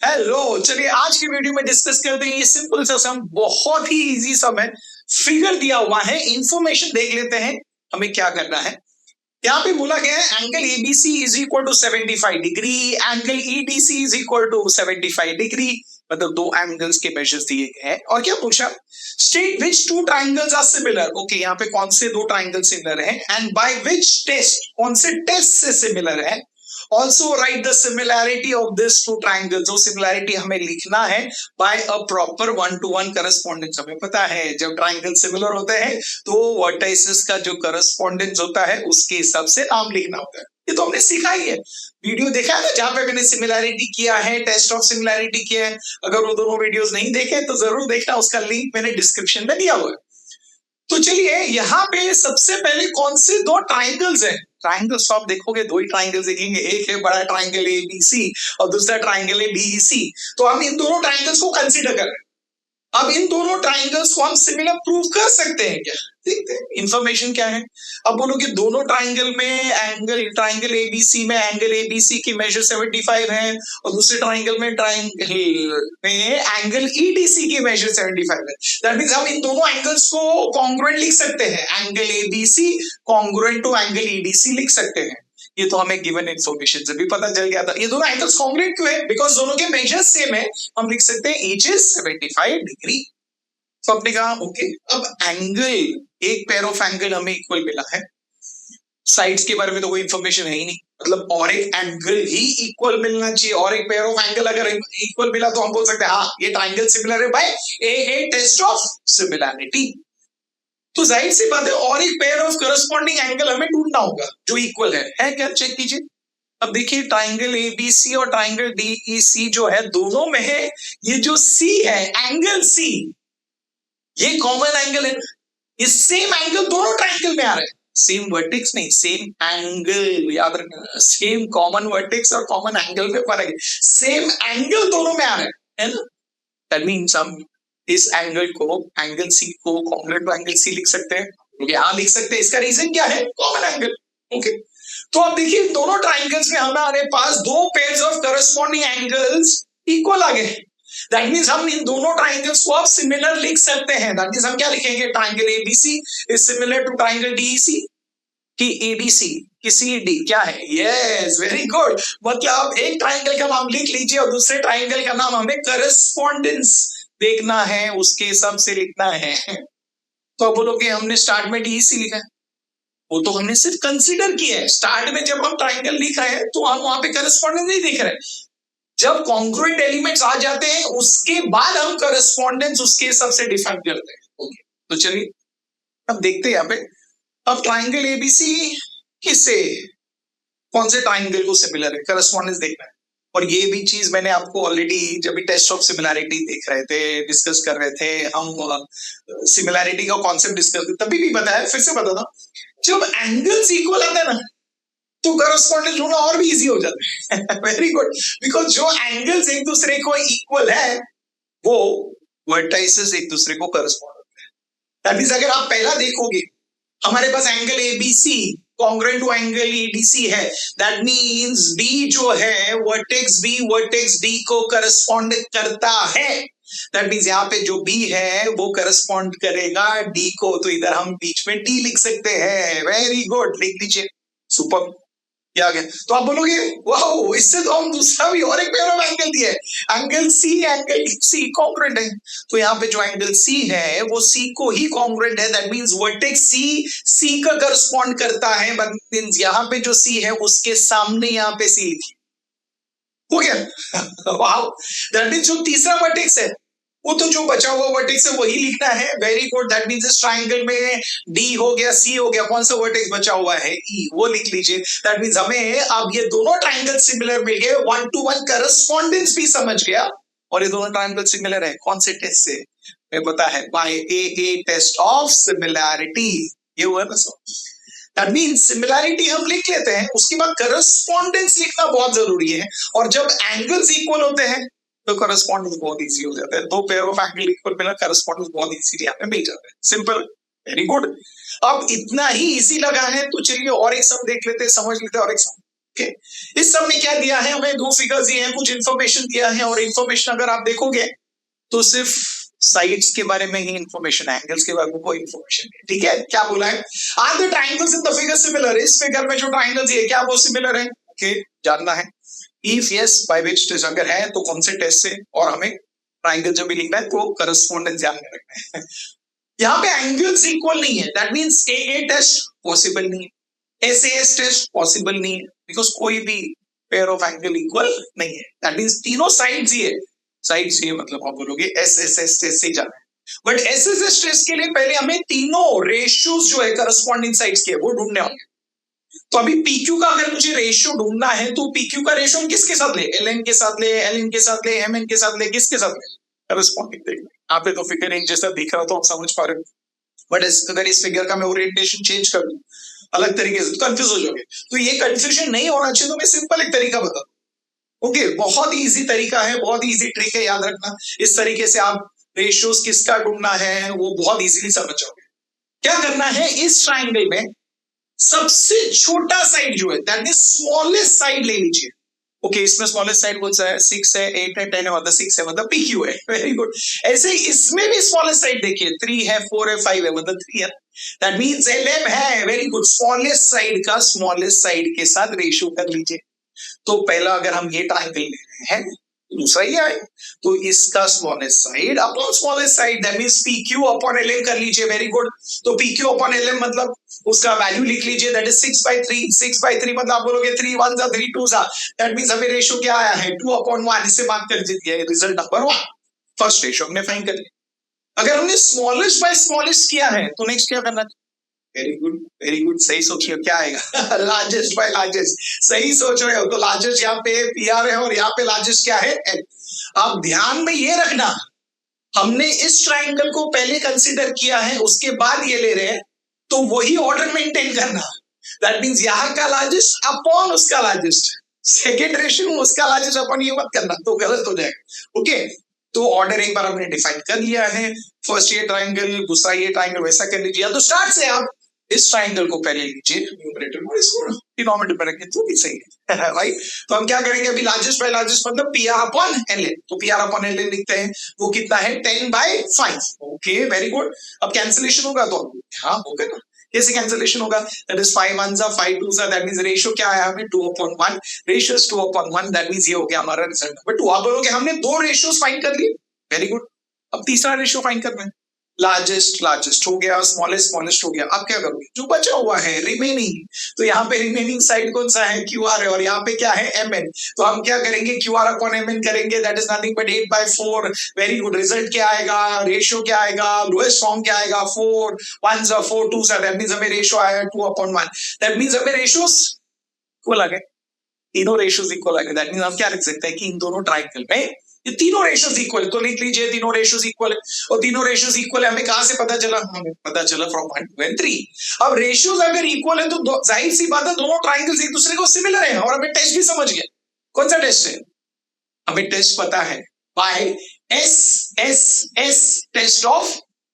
Hello, चलिए आज की वीडियो में डिस्कस करते हैं ये सिंपल सा सम, बहुत ही इजी सम है। फिगर दिया हुआ है, इंफॉर्मेशन देख लेते हैं हमें क्या करना है। यहाँ पे बोला गया है angle ABC is equal to 75 degree, angle EDC is equal to 75 degree, मतलब दो एंगल्स के मेजर्स दिए गए हैं। और क्या पूछा, state which two triangles are similar. Okay, यहाँ पे कौन से दो ट्राइंगल सिमिलर हैं एंड बाय विच टेस्ट, कौन से टेस्ट से सिमिलर है। Also write the similarity of this two triangles, जो सिमिलैरिटी हमें लिखना है bye a proper 1-to-1 correspondence. हमें पता है जब ट्राइंगल सिमिलर होते हैं तो वर्टाइसेस का जो करस्पॉन्डेंस होता है उसके हिसाब से नाम लिखना होता है। ये तो हमने सीखा ही है, वीडियो देखा है जहां पे मैंने सिमिलैरिटी किया है, टेस्ट ऑफ सिमिलैरिटी किया है। अगर वो दोनों वीडियोस नहीं देखे तो जरूर देखना, उसका लिंक मैंने डिस्क्रिप्शन में दिया हुआ है। तो चलिए यहाँ पे सबसे पहले कौन से दो ट्राइंगल्स हैं। ट्राइंगल्स आप देखोगे दो ही ट्राइंगल्स देखेंगे, एक है बड़ा ट्राइंगल ए बी सी और दूसरा ट्राइंगल है डी सी। तो हम इन दोनों ट्राइंगल्स को कंसीडर कर रहे हैं। अब इन दोनों ट्राइंगल्स को हम सिमिलर प्रूव कर सकते हैं क्या, देखते हैं इंफॉर्मेशन क्या है। अब बोलोगे दोनों ट्राइंगल में ट्राइंगल एबीसी में एंगल एबीसी की मेजर 75 है और दूसरे ट्राइंगल में एंगल ईडीसी की मेजर 75 है। दैट मींस हम इन दोनों एंगल्स को कॉन्ग्रुएंट लिख सकते हैं, angle ABC congruent to angle EDC लिख सकते हैं। ये तो हमें गिवन इन्फॉर्मेशन से भी पता चल गया था। ये दोनों एंगल्स कॉन्ग्रुएंट क्यों है, बिकॉज दोनों के मेजर्स सेम है। हम लिख सकते हैं ईच इज 75 डिग्री। तो आपने कहा ओके, अब एंगल, एक पेयर ऑफ एंगल हमें इक्वल मिला है, साइड्स के बारे में तो कोई इंफॉर्मेशन है ही नहीं, मतलब और एक एंगल ही इक्वल मिलना चाहिए। और एक पेयर ऑफ एंगल अगर इक्वल मिला तो हम बोल सकते हैं हाँ ये ट्राइंगल सिमिलर है by A test of similarity. तो जाहिर सी बात है और एक पेयर ऑफ करस्पॉन्डिंग एंगल हमें ढूंढना होगा जो इक्वल है क्या, चेक कीजिए। अब देखिए ट्राइंगल एबीसी और ट्राइंगल डीईसी जो है दोनों में है, ये जो सी है एंगल सी, ये कॉमन एंगल है। ये सेम एंगल दोनों ट्राइंगल में आ रहे हैं, सेम वर्टेक्स नहीं सेम एंगल, याद रखना सेम कॉमन वर्टेक्स और कॉमन एंगल में फर्क है, सेम एंगल दोनों में आ रहे हैं ना। दैट मींस हम इस एंगल को, एंगल सी को कॉन्ग्रुएंट टू एंगल सी लिख सकते हैं। यहां लिख सकते हैं, इसका रीजन क्या है, कॉमन एंगल। ओके, तो अब देखिए दोनों ट्राइंगल्स में हमारे पास दो pairs of corresponding angles equal आ गए। दैट मींस हम इन दोनों ट्राइंगल्स को अब सिमिलर लिख सकते हैं। दैट मींस हम क्या लिखेंगे, triangle ABC is similar to triangle DEC कि एबीसी कि सीडी क्या है। Yes, very good. मतलब एक ट्राइंगल का नाम लिख लीजिए और दूसरे ट्राइंगल का नाम हमें करस्पॉन्डेंस देखना है, उसके हिसाब से लिखना है। तो अब बोलोगे हमने स्टार्ट में डीईसी लिखा है, वो तो हमने सिर्फ कंसीडर किया है। स्टार्ट में जब हम ट्राइंगल लिख रहे हैं तो हम वहां पे करस्पॉन्डेंस नहीं देख रहे। जब कॉन्ग्रुएंट एलिमेंट्स आ जाते हैं उसके बाद हम करस्पॉन्डेंस उसके हिसाब से डिफाइन करते हैं। ओके, तो चलिए अब देखते हैं यहाँ पे। अब ट्राइंगल एबीसी किससे, कौन से ट्राइंगल को सिमिलर है, करस्पॉन्डेंस देखना है। और ये भी चीज मैंने आपको ऑलरेडी जब भी टेस्ट ऑफ सिमिलैरिटी देख रहे थे, डिस्कस कर रहे थे हम, सिमिलैरिटी का कॉन्सेप्ट डिस्कस तभी भी बताया, फिर से बता दो। जब एंगल्स इक्वल आते हैं ना तो करस्पॉन्डेंस ढूंढना और भी इजी हो जाता है। वेरी गुड, बिकॉज जो एंगल्स एक दूसरे को इक्वल है वो वर्टाइसेस एक दूसरे को करस्पॉन्ड होते हैं। दैट मींस अगर आप पहला देखोगे, हमारे पास angle ABC congruent to angle EDC है। दैट मींस डी जो है वर्टेक्स बी वर्टेक्स डी को करस्पॉन्ड करता है। दैट मींस यहाँ पे जो बी है वो करस्पॉन्ड करेगा डी को, तो इधर हम बीच में डी लिख सकते हैं। वेरी गुड, लिख दीजिए, सुपर, क्या गया। तो आप बोलोगे वाओ, इससे तो हम दूसरा भी और एक पेयर ऑफ एंगल दिया है, एंगल सी कॉन्ग्रुएंट है। तो यहाँ पे जो एंगल सी है वो सी को ही कॉन्ग्रुएंट है। दैट मींस वर्टेक्स सी का करस्पॉन्ड करता है। बट मींस यहाँ पे जो सी है उसके सामने यहाँ पे सी हो गया। वाओ, दैट मींस जो तीसरा वर्टेक्स है वो तो जो बचा हुआ वर्टेक्स है वही लिखना है। वेरी गुड, दैट मींस इस ट्रायंगल में डी हो गया, सी हो गया, कौन सा वर्टेक्स बचा हुआ है, ई, वो लिख लीजिए। दैट मींस हमें अब ये दोनों ट्रायंगल सिमिलर मिल गए, 1-to-1 करस्पॉन्डेंस भी समझ गया। और ये दोनों ट्रायंगल सिमिलर है, कौन से टेस्ट से, मैं पता है by A test of similarity. ये हुआ ना सब। दैट मींस सिमिलैरिटी हम लिख लेते हैं, उसके बाद करस्पॉन्डेंस लिखना बहुत जरूरी है। और जब एंगल्स इक्वल होते हैं तो करस्पॉन्डेंस बहुत इजी हो जाता है। दो पेयर ऑफ एंगल इक्वल मिला, करस्पॉन्डेंस बहुत इजीली यहाँ पे मिल जाता है। Simple, very good. अब इतना ही इजी लगा है तो चलिए और एक सम देख लेते हैं, समझ लेते हैं और एक सम। ओके, इस सब में क्या दिया है हमें, दो फिगर्स दिए हैं, कुछ इंफॉर्मेशन दिया है, और इंफॉर्मेशन अगर आप देखोगे तो सिर्फ साइड्स के बारे में ही इंफॉर्मेशन है, एंगल्स के बारे में कोई इंफॉर्मेशन नहीं। ठीक है, क्या बोला है, are the triangles in the figure similar, इस फिगर में जो ट्रायंगल्स है क्या वो सिमिलर है, ओके जानना है। If yes by which test, अगर है तो कौन से टेस्ट से, और हमें ट्रायंगल जब भी लिखना है तो करस्पॉन्डेंस ध्यान में रखना है। यहाँ पे एंगल्स इक्वल नहीं है, that means a test possible नहीं है, एस टेस्ट पॉसिबल नहीं है, बिकॉज कोई भी पेयर ऑफ एंगल इक्वल नहीं है। दैट मींस तीनों साइड्स ये, साइड्स ये मतलब आप बोलोगे एस टेस्ट से जाना है, बट एस टेस्ट के लिए पहले हमें तीनों रेशियोज जो है करस्पॉन्डिंग साइड्स के वो ढूंढने होंगे। तो अभी PQ का अगर मुझे रेशियो ढूंढना है तो PQ का रेशियो हम किसके साथ ले, LN के साथ ले, LN के साथ ले, MN के साथ ले, किसके साथ ले, करस्पॉन्डिंग देखना। यहाँ पे तो फिगर एक जैसा दिख रहा तो आप समझ पा रहे हो, बट अगर इस फिगर का मैं ओरिएंटेशन चेंज कर दूं अलग तरीके से तो कंफ्यूज हो जाओगे। तो ये कंफ्यूजन नहीं होना चाहिए, तो मैं सिंपल एक तरीका बता दूं। ओके, बहुत इजी तरीका है, बहुत इजी ट्रिक है, याद रखना। इस तरीके से आप रेशियोज किसका ढूंढना है वो बहुत इजीली समझ जाओगे। क्या करना है, इस ट्राइंगल में सबसे छोटा साइड जो है दैट मींस स्मॉलेस्ट साइड ले लीजिए। ओके, इसमें स्मॉलेस्ट साइड कौन सा है, 6 है, 8 है, 10 है, मतलब 6 है, मतलब PQ है। Very good. ऐसे ही इसमें भी स्मॉलेस्ट साइड देखिए, 3 है, 4 है, 5 है, मतलब 3 है, दैट मींस LM है। वेरी गुड, स्मॉलेस्ट साइड का स्मॉलेस्ट साइड के साथ रेशियो कर लीजिए। तो पहला अगर हम ये ट्राइंगल ले रहे हैं, दूसरा ये है, तो इसका smallest side upon smallest side that means PQ upon LM कर लीजिए। Very good. तो PQ अपॉन LM मतलब उसका वैल्यू लिख लीजिए, दैट इज 6/3। 6/3 मतलब आप बोलोगे 3 1 जा 3 2 जा, दैट मींस हमें रेशियो क्या आया है 2/1। इससे बात कर दीजिए, रिजल्ट नंबर 1, फर्स्ट रेशियो हमने फाइंड कर लिया। अगर हमने स्मॉलेस्ट बाय स्मॉलेस्ट किया है तो नेक्स्ट क्या करना चाहिए, वेरी गुड, वेरी गुड, सही सोचिए क्या आएगा, लार्जेस्ट बाय लार्जेस्ट। सही सोच रहे हो, तो लार्जेस्ट यहाँ पे PR है और यहाँ पे लार्जेस्ट क्या है, L। आप ध्यान में ये रखना, हमने इस ट्राइंगल को पहले कंसीडर किया है, उसके बाद ये ले रहे हैं, तो वही ऑर्डर मेंटेन करना। दैट मींस यहाँ का लार्जेस्ट अपॉन उसका लार्जेस्ट, सेकेंड रेशियो में उसका लार्जेस्ट अपॉन, ये मत करना तो गलत हो जाएगा। ओके, तो ऑर्डर एक बार हमने डिफाइन कर लिया है, फर्स्ट ये ट्राइंगल, दूसरा ये ट्राइंगल, वैसा कर लीजिए। या तो स्टार्ट से आप इस ट्राइंगल को पहले लीजिए न्यूमरेटर में, इसको डिनोमिनेटर में रखें तो भी सही है, राइट। तो हम क्या करेंगे, अभी लार्जेस्ट बाय लार्जेस्ट मतलब PR अपॉन LN, तो PR अपॉन LN लिखते हैं, वो कितना है 10/5। Okay, very good. अब कैंसिलेशन होगा तो हाँ होगा ना, कैसे कैंसिलेशन होगा, दैट इज 5 1 जा 5 2 जा, दैट मींस रेशियो क्या आया हमें 2/1, रेशियो इज 2/1, दैट मींस ये हो गया हमारा रिजल्ट नंबर 2। आप बोलोगे हमने दो रेशियोस फाइंड कर लिए, वेरी गुड। अब तीसरा रेशियो फाइंड करना है, लार्जेस्ट लार्जेस्ट हो गया, स्मॉलेस्ट स्मॉलेस्ट हो गया। अब क्या करोगे, जो बचा हुआ है रिमेनिंग, तो यहाँ पे रिमेनिंग साइड कौन सा है, QR है, और यहाँ पे क्या है MN। तो हम क्या करेंगे, QR अपॉन MN करेंगे, that is nothing but 8/4। Very good. Result क्या आएगा, रेशियो क्या आएगा, लोएस्ट फॉर्म क्या आएगा, 4 1 जा 4 2 जा, दैट मींस हमें रेशियो आया 2/1। दैट मींस हमें रेशियोस इक्वल आ गए, तीनों रेशियोस इक्वल आ गए। दैट मींस हम क्या लिख सकते हैं कि इन दोनों ट्राइंगल में ये तीनों रेशियोस इक्वल, तो लिख लीजिए तीनों रेशियोस इक्वल है। और तीनों रेशियोस इक्वल है, हमें कहां से पता चला, हमें पता चला फ्रॉम 1 2 and 3। अब रेशियोस अगर इक्वल है तो जाहिर सी बात है दोनों ट्राइंगल्स एक दूसरे को सिमिलर हैं, और हमें टेस्ट भी समझ गया। कौन सा टेस्ट है, हमें टेस्ट पता है, by SSS, test of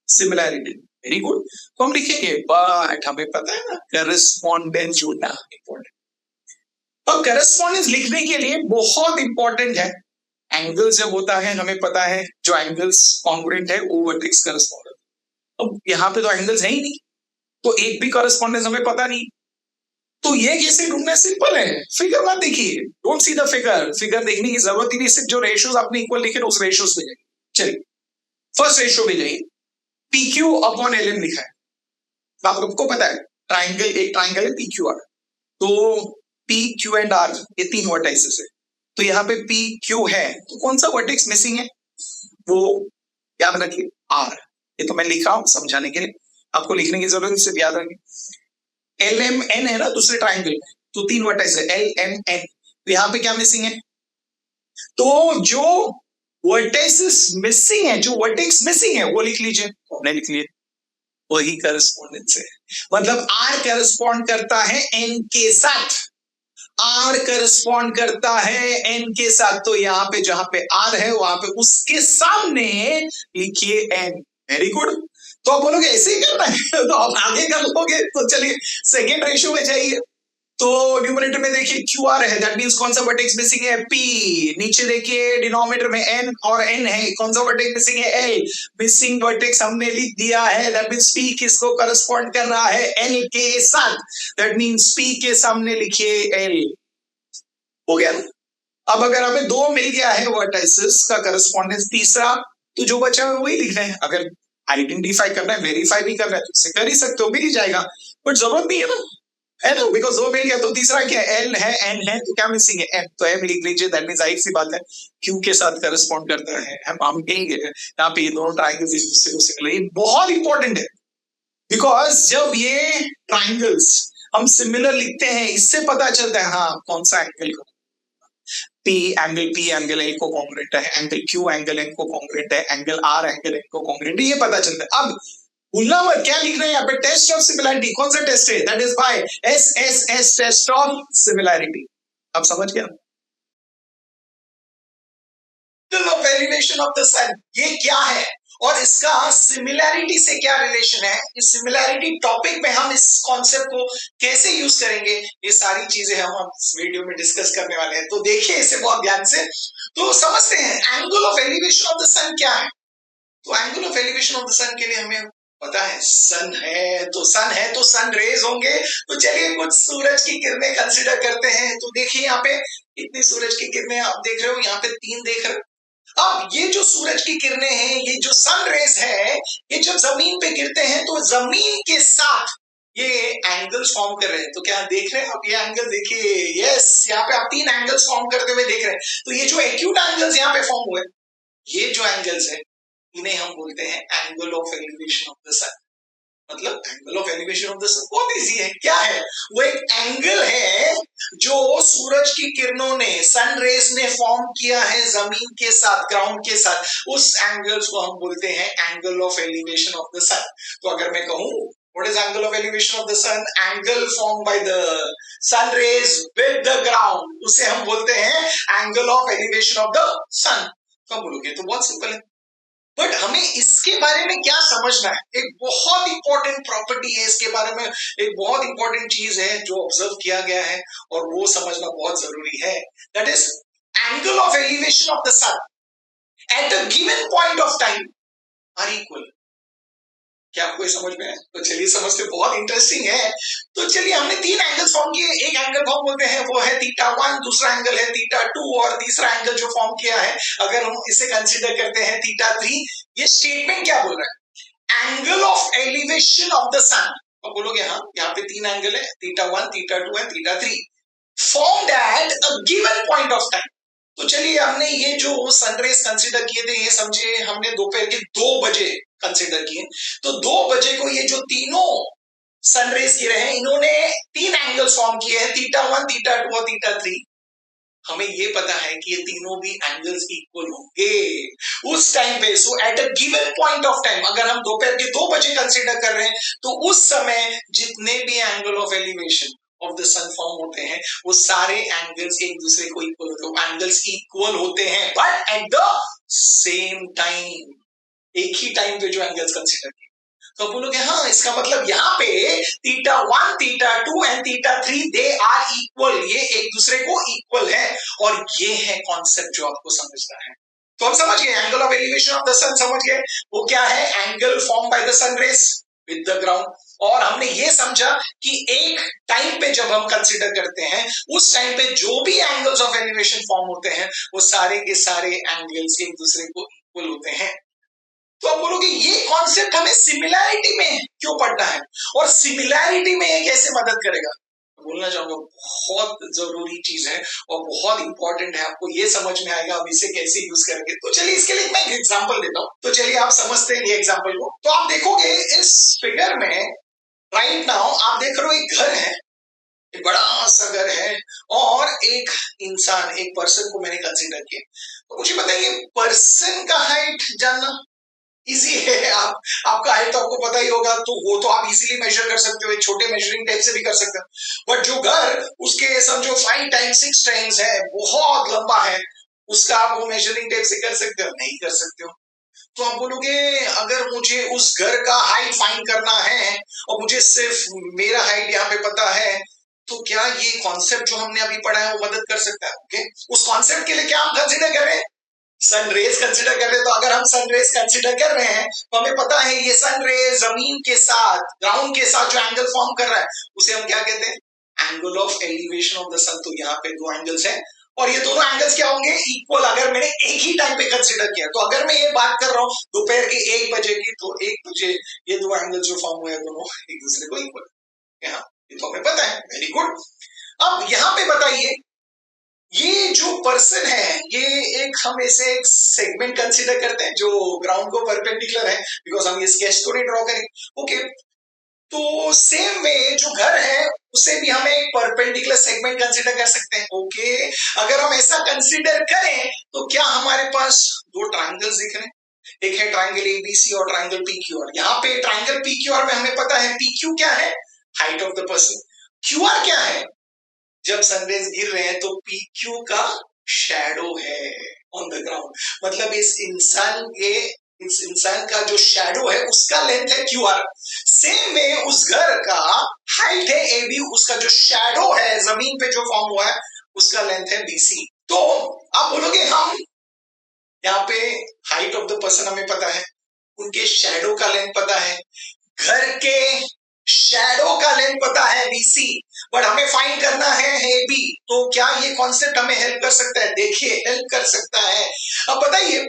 similarity. Very good. तो हम लिखेंगे, बट हमें पता है ना करस्पॉन्डेंस जोड़ना इंपॉर्टेंट। और करस्पॉन्डेंस लिखने के लिए बहुत इंपॉर्टेंट है, एंगल जब होता है हमें पता है जो एंगल्स कॉन्ग्रुएंट है वो वर्टेक्स करस्पॉन्डेंस। अब यहाँ पे तो एंगल्स है ही नहीं, तो एक भी करस्पॉन्डेंस हमें पता नहीं, तो ये कैसे ढूंढना, सिंपल है, फिगर मत देखिए, don't see the figure, figure देखने की जरूरत ही नहीं, सिर्फ जो रेशियोज आपने इक्वल लिखे उस रेशियोज पे जाइए। चलिए फर्स्ट रेशियो पे जाइए, PQ अपॉन LN लिखा है, आपको पता है ट्राइंगल, एक ट्राइंगल है PQR, तो PQ एंड R ये तीन वर्टाइसेस है, तो यहाँ पे PQ है, तो कौन सा वर्टेक्स मिसिंग है, वो याद रखिए R। ये तो मैं लिखा हूं समझाने के लिए, आपको लिखने की जरूरत नहीं, सिर्फ याद रखिए। LMN है ना दूसरे ट्राइंगल में, तो तीन वर्टेक्स है LMN, तो यहाँ पे क्या मिसिंग है, तो जो वर्टेक्स मिसिंग है, जो वर्टेक्स मिसिंग है वो लिख लीजिए, हमने लिख लिए, वही करस्पॉन्डेंस है। मतलब R करस्पॉन्ड करता है N के साथ, R करस्पॉन्ड करता है N के साथ, तो यहाँ पे जहां पे R है वहां पे उसके सामने लिखिए N। Very good. तो आप बोलोगे ऐसे ही करना है तो आप आगे कर लोगे, तो चलिए सेकेंड रेशियो में जाइए, तो न्यूमरेटर में देखिए क्यू आर है, दैट मींस कौन सा वर्टेक्स मिसिंग है, पी। नीचे देखिए डिनोमिनेटर में एन और एन है, कौन सा वर्टेक्स मिसिंग है, एल। मिसिंग वर्टेक्स हमने लिख दिया है, दैट मींस पी किसको करस्पॉन्ड कर रहा है, एल के साथ। दैट मींस पी के सामने लिखिए एल। हो गया ना? अब अगर हमें दो मिल गया है वर्टिसेस का करस्पॉन्डेंस तीसरा, तो जो बचा है वही लिख रहे हैं। अगर आइडेंटिफाई करना है, वेरीफाई भी करना है तो इसे कर ही सकते हो, मिल ही जाएगा, बट जरूरत नहीं है ना, है ना, बिकॉज दो मिल गया तो तीसरा क्या है, एल है, एन है, तो क्या मिसिंग है, एम। तो एम लिख लीजिए, दैट मींस जाहिर सी बात है क्यू के साथ करस्पॉन्ड करता है। हम कहेंगे यहाँ पे ये दोनों ट्राइंगल्स एक दूसरे को सिमिलर, ये बहुत इंपॉर्टेंट है, बिकॉज जब ये ट्राइंगल्स हम सिमिलर लिखते हैं, इससे पता चलता है हाँ कौन सा एंगल पी एंगल ए को कॉन्ग्रुएंट है, एंगल क्यू एंगल एन को कॉन्ग्रुएंट है, एंगल आर एंगल एन को कॉन्ग्रुएंट है, ये पता चलता है। अब भूलना मत, क्या लिख रहे हैं यहाँ पे, टेस्ट ऑफ सिमिलैरिटी। कौन सा टेस्ट है, that is by S test of similarity. अब समझ गया? Of elevation of the sun, ये क्या है और इसका सिमिलैरिटी से क्या रिलेशन है, इस सिमिलैरिटी टॉपिक में हम इस कॉन्सेप्ट को कैसे यूज करेंगे, ये सारी चीजें हम इस वीडियो में डिस्कस करने वाले हैं। तो देखिए इसे बहुत ध्यान से, तो समझते हैं angle of elevation of the sun क्या है। तो angle of elevation of the sun के लिए हमें पता है सन है तो सन रेज होंगे। तो चलिए कुछ सूरज की किरणें कंसीडर करते हैं। तो देखिए यहाँ पे इतनी सूरज की किरणें आप देख रहे हो, यहाँ पे 3 देख रहे हो। अब ये जो सूरज की किरणें हैं, ये जो सन रेज है, ये जब जमीन पे गिरते हैं तो जमीन के साथ ये एंगल्स फॉर्म कर रहे हैं। तो क्या देख रहे हैं आप, ये एंगल देखिए, यस, यहाँ पे आप 3 एंगल्स फॉर्म करते हुए देख रहे हैं। तो ये जो एक्यूट एंगल्स यहाँ पे फॉर्म हुए, ये जो एंगल्स है इन्हें हम बोलते हैं angle of elevation of the sun. मतलब angle of elevation of the sun बहुत इजी है, क्या है, वो एक एंगल है जो सूरज की किरणों ने, सन रेस ने फॉर्म किया है जमीन के साथ, ग्राउंड के साथ, उस एंगल्स को हम बोलते हैं angle of elevation of the sun. तो अगर मैं कहूं what is angle of elevation of the sun, angle form by the sun rays with the ground, उसे हम बोलते हैं angle of elevation of the sun. तो बोलोगे तो बहुत सिंपल है, बट हमें इसके बारे में क्या समझना है, एक बहुत इंपॉर्टेंट प्रॉपर्टी है इसके बारे में, एक बहुत इंपॉर्टेंट चीज है जो ऑब्जर्व किया गया है और वो समझना बहुत जरूरी है। That is angle of elevation of the sun at a given point of time are equal. क्या आपको समझ में है? तो चलिए समझते, बहुत इंटरेस्टिंग है। तो चलिए हमने 3 एंगल्स फॉर्म किए, एक एंगल फॉर्म बोलते हैं वो है θ1, दूसरा एंगल है θ2 और तीसरा एंगल जो फॉर्म किया है अगर हम इसे कंसीडर करते हैं θ3। ये स्टेटमेंट क्या बोल रहा है, angle of elevation of the sun. तो बोलोगे हाँ, यहाँ पे 3 एंगल है, θ1 θ2 and θ3 formed at a given point of time. तो चलिए हमने ये जो सनराइज कंसीडर किए थे, ये समझे हमने दोपहर के 2 बजे कंसीडर किए। तो 2 बजे को ये जो तीनों सनराइज गिरे हैं, इन्होंने 3 एंगल्स फॉर्म किए हैं, θ1 θ2 और θ3। हमें ये पता है कि ये तीनों भी एंगल्स इक्वल होंगे उस टाइम पे। So at a given point of time, अगर हम दोपहर के 2 बजे कंसीडर कर रहे हैं, तो उस समय जितने भी angle of elevation of the sun form होते हैं, वो सारे एंगल्स एक दूसरे को इक्वल होते हैं, एंगल्स इक्वल होते हैं, but at the same time, एक ही टाइम पे जो एंगल्स कंसीडर किए। तो बोलोगे हाँ, इसका मतलब यहाँ पे θ1 θ2 एंड θ3 दे आर इक्वल, ये एक दूसरे को इक्वल है, और ये है कॉन्सेप्ट जो आपको समझना है। तो हम समझ गए angle of elevation of the sun, समझ गए वो क्या है, angle form by the sun rays with the ground. और हमने ये समझा कि एक टाइम पे जब हम कंसीडर करते हैं, उस टाइम पे जो भी एंगल्स ऑफ एलिवेशन फॉर्म होते हैं, वो सारे के सारे एंगल्स एक दूसरे को इक्वल होते हैं। तो आप बोलोगे ये कॉन्सेप्ट हमें सिमिलैरिटी में क्यों पढ़ना है और सिमिलैरिटी में ये कैसे मदद करेगा। बोलना चाहूंगा बहुत जरूरी चीज है और बहुत इंपॉर्टेंट है, आपको ये समझ में आएगा अब इसे कैसे यूज करेंगे। तो चलिए इसके लिए मैं एक एग्जांपल देता हूं, तो चलिए आप समझते हैं ये एग्जांपल को। तो आप देखोगे इस फिगर में राइट नाउ आप देख रहे हो एक घर है, एक बड़ा सा घर है, और एक इंसान, एक पर्सन को मैंने कंसीडर किया। तो मुझे बताइए पर्सन का हाइट जानना इजी है, आपका हाइट तो आपको पता ही होगा, तो वो तो आप इजीली मेजर कर सकते हो, एक छोटे मेजरिंग टेप से भी कर सकते हो। बट जो घर उसके समझो 5 टाइम्स 6 टाइम्स है, बहुत लंबा है, उसका आप वो मेजरिंग टेप से कर सकते हो? नहीं कर सकते हो। तो आप बोलोगे अगर मुझे उस घर का हाइट फाइंड करना है और मुझे सिर्फ मेरा हाइट यहाँ पे पता है, तो क्या ये कॉन्सेप्ट जो हमने अभी पढ़ा है वो मदद कर सकता है? ओके, उस कॉन्सेप्ट के लिए क्या हम कंसिडर कर रहे हैं? सन रेज कंसिडर कर रहे हैं। तो अगर हम सन रेज कंसिडर कर रहे हैं तो हमें पता है ये सन रेज जमीन के साथ, ग्राउंड के साथ जो एंगल फॉर्म कर रहा है उसे हम क्या कहते हैं? Angle of elevation of the sun. तो यहाँ पे दो एंगल्स हैं और ये दोनों एंगल्स क्या होंगे? इक्वल, अगर मैंने एक ही टाइम पे कंसिडर किया। तो अगर मैं ये बात कर रहा हूँ दोपहर के 1 बजे की, तो 1 बजे ये दो एंगल्स जो फॉर्म हुए दोनों एक दूसरे को इक्वल। यहाँ ये तो हमें पता है, वेरी गुड। अब यहाँ पे बताइए, ये जो पर्सन है ये एक, हम इसे एक सेगमेंट कंसीडर करते हैं जो ग्राउंड को परपेंडिकुलर है, बिकॉज हम ये स्केच तो नहीं ड्रॉ करेंगे। ओके, तो सेम वे जो घर है उसे भी हम एक परपेंडिकुलर सेगमेंट कंसीडर कर सकते हैं। ओके, अगर हम ऐसा कंसीडर करें तो क्या हमारे पास दो ट्राइंगल्स दिख रहे हैं? एक है ट्राइंगल एबीसी और ट्राइंगल पीक्यूआर। यहाँ पे ट्राइंगल पीक्यूआर में हमें पता है पीक्यू क्या है? Height of the person. QR क्या है? जब सनरेज गिर रहे हैं तो पीक्यू का शैडो है ऑन द ग्राउंड, मतलब इस इंसान का जो शैडो है उसका लेंथ है क्यूआर। सेम वे उस घर का हाइट है एबी, उसका जो शैडो है जमीन पे जो फॉर्म हुआ है उसका लेंथ है बीसी। तो आप बोलोगे हम यहाँ पे हाइट ऑफ द पर्सन हमें पता है, उनके शैडो का लेंथ पता है, घर के शैडो का लेंथ पता है बीसी, बट हमें फाइंड करना है एबी। तो क्या ये कॉन्सेप्ट हमें हेल्प कर सकता है? देखिए हेल्प कर सकता है। अब बताइए,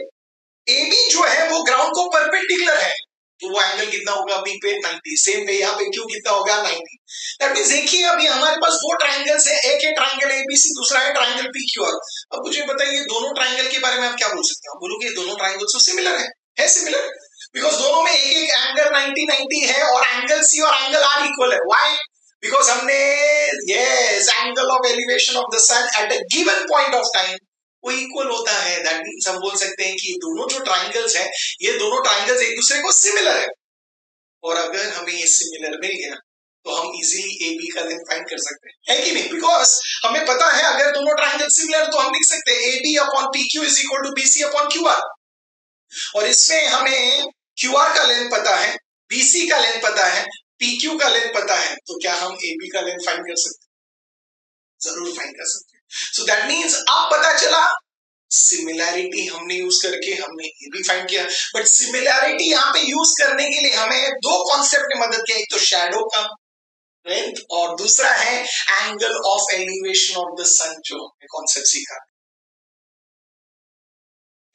एबी जो है वो ग्राउंड को परपेंडिकुलर है, तो वो एंगल कितना होगा बी पे? 90। सेम वे यहाँ पे क्यू कितना होगा? 90। दैट मींस देखिए अभी हमारे पास दो ट्राइंगल्स है, एक है ट्राइंगल एबीसी, दूसरा है ट्राइंगल पीक्यूआर। अब मुझे बताइए दोनों ट्राइंगल के बारे में आप क्या बोल सकते हैं? आप बोलोगे दोनों ट्राइंगल्स तो सिमिलर है सिमिलर, बिकॉज दोनों में एक एक एंगल 90-90 है और एंगल सी और एंगल आर इक्वल है। व्हाई? बिकॉज हमने yes angle of elevation of the sun at a given point of time वो इक्वल होता है। दैट मींस हम बोल सकते हैं कि दोनों जो ट्राइंगल्स हैं ये दोनों ट्राइंगल्स एक दूसरे को सिमिलर है, और अगर हमें ये सिमिलर मिल गया तो हम इजीली ए बी का लेंथ फाइंड कर सकते हैं, है कि नहीं? बिकॉज हमें पता है अगर दोनों ट्राइंगल सिमिलर तो हम लिख सकते हैं A B upon P Q is equal to B C upon Q R, और इसमें हमें क्यू आर का लेंथ पता है, बी सी का लेंथ पता है, पी क्यू का लेंथ पता है, तो क्या हम ए बी का लेंथ फाइंड कर सकते हैं? जरूर फाइंड कर सकते हैं। सो दैट मीन्स अब पता चला सिमिलैरिटी हमने यूज करके हमने ये भी फाइंड किया, बट सिमिलैरिटी यहाँ पे यूज करने के लिए हमें दो कॉन्सेप्ट ने मदद किया, एक तो शैडो का लेंथ और दूसरा है angle of elevation of the sun, जो कॉन्सेप्ट सीखा।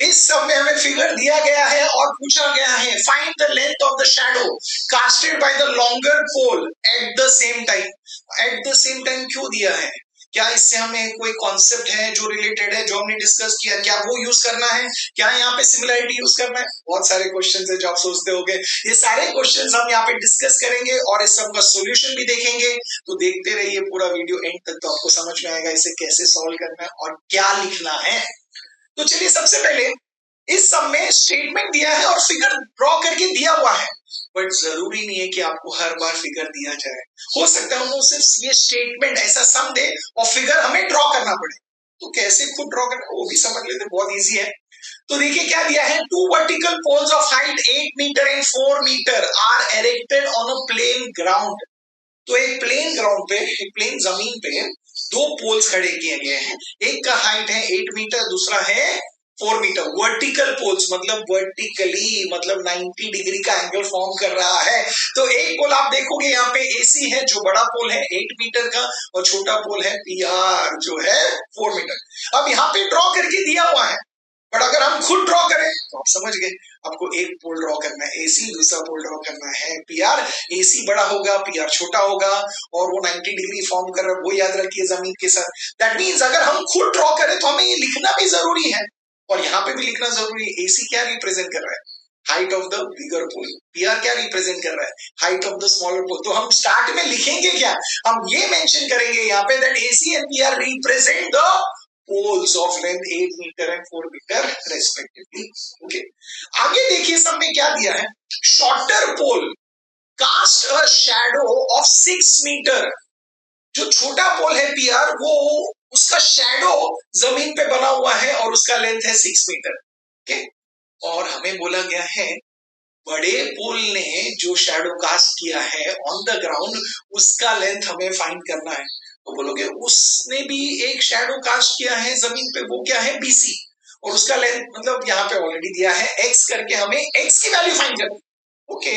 इस सब में हमें फिगर दिया गया है और पूछा गया है find the length of the shadow casted by the longer pole at the same time. At the same time क्यों दिया है? क्या इससे हमें कोई कॉन्सेप्ट है जो रिलेटेड है, जो हमने डिस्कस किया, क्या वो यूज करना है? क्या यहाँ पे सिमिलरिटी यूज करना है? बहुत सारे क्वेश्चंस है जो आप सोचते होंगे, ये सारे क्वेश्चंस हम यहाँ पे डिस्कस करेंगे और इस सब का सोल्यूशन भी देखेंगे। तो देखते रहिए पूरा वीडियो एंड तक, तो आपको समझ में आएगा इसे कैसे सॉल्व करना है और क्या लिखना है। तो चलिए सबसे पहले इस सब में स्टेटमेंट दिया है और फिगर ड्रॉ करके दिया हुआ है, बट जरूरी नहीं है कि आपको हर बार फिगर दिया जाए। हो सकता है उन्होंने सिर्फ ये स्टेटमेंट ऐसा सम दे और फिगर हमें ड्रॉ करना पड़े, तो कैसे खुद ड्रॉ करना वो भी समझ लेते, बहुत इजी है। तो देखिए क्या दिया है, two vertical poles of height 8 metre and 4 metre are erected on a plane ground. तो एक प्लेन ग्राउंड पे, एक प्लेन जमीन पे दो पोल्स खड़े किए गए हैं, एक का हाइट है 8 मीटर, दूसरा है 4 मीटर। वर्टिकल पोल्स मतलब वर्टिकली, मतलब 90 डिग्री का एंगल फॉर्म कर रहा है। तो एक पोल आप देखोगे यहाँ पे एसी है जो बड़ा पोल है 8 मीटर का, और छोटा पोल है पीआर जो है 4 मीटर। अब यहाँ पे ड्रॉ करके दिया हुआ है, बट अगर हम खुद ड्रॉ करें तो आप समझ गए, आपको एक पोल ड्रॉ करना है एसी, दूसरा पोल ड्रॉ करना है पीआर। एसी बड़ा होगा, पीआर छोटा होगा, और वो 90 डिग्री फॉर्म कर रहा है, वो याद रखिए जमीन के साथ। दैट मींस अगर हम खुद ड्रॉ करें तो हमें ये लिखना भी जरूरी है, और यहाँ पे भी लिखना जरूरी है। एसी क्या रिप्रेजेंट कर रहा है? Height of the bigger pole. PR क्या रिप्रेजेंट कर रहा है? Height of the smaller pole. तो हम स्टार्ट में लिखेंगे क्या? हम ये मेंशन करेंगे यहाँ पे that AC and PR represent the poles of length 8 meter and 4 meter respectively. Okay. आगे देखिए सब में क्या दिया है, shorter pole cast a shadow of 6 meter। जो छोटा पोल है पीआर वो उसका शैडो जमीन पे बना हुआ है और उसका लेंथ है 6 मीटर। ओके, और हमें बोला गया है बड़े पोल ने जो शैडो कास्ट किया है ऑन द ग्राउंड उसका लेंथ हमें फाइंड करना है। तो बोलोगे उसने भी एक शैडो कास्ट किया है जमीन पे, वो क्या है BC, और उसका लेंथ मतलब यहाँ पे ऑलरेडी दिया है x करके, हमें x की वैल्यू फाइंड करनी। ओके,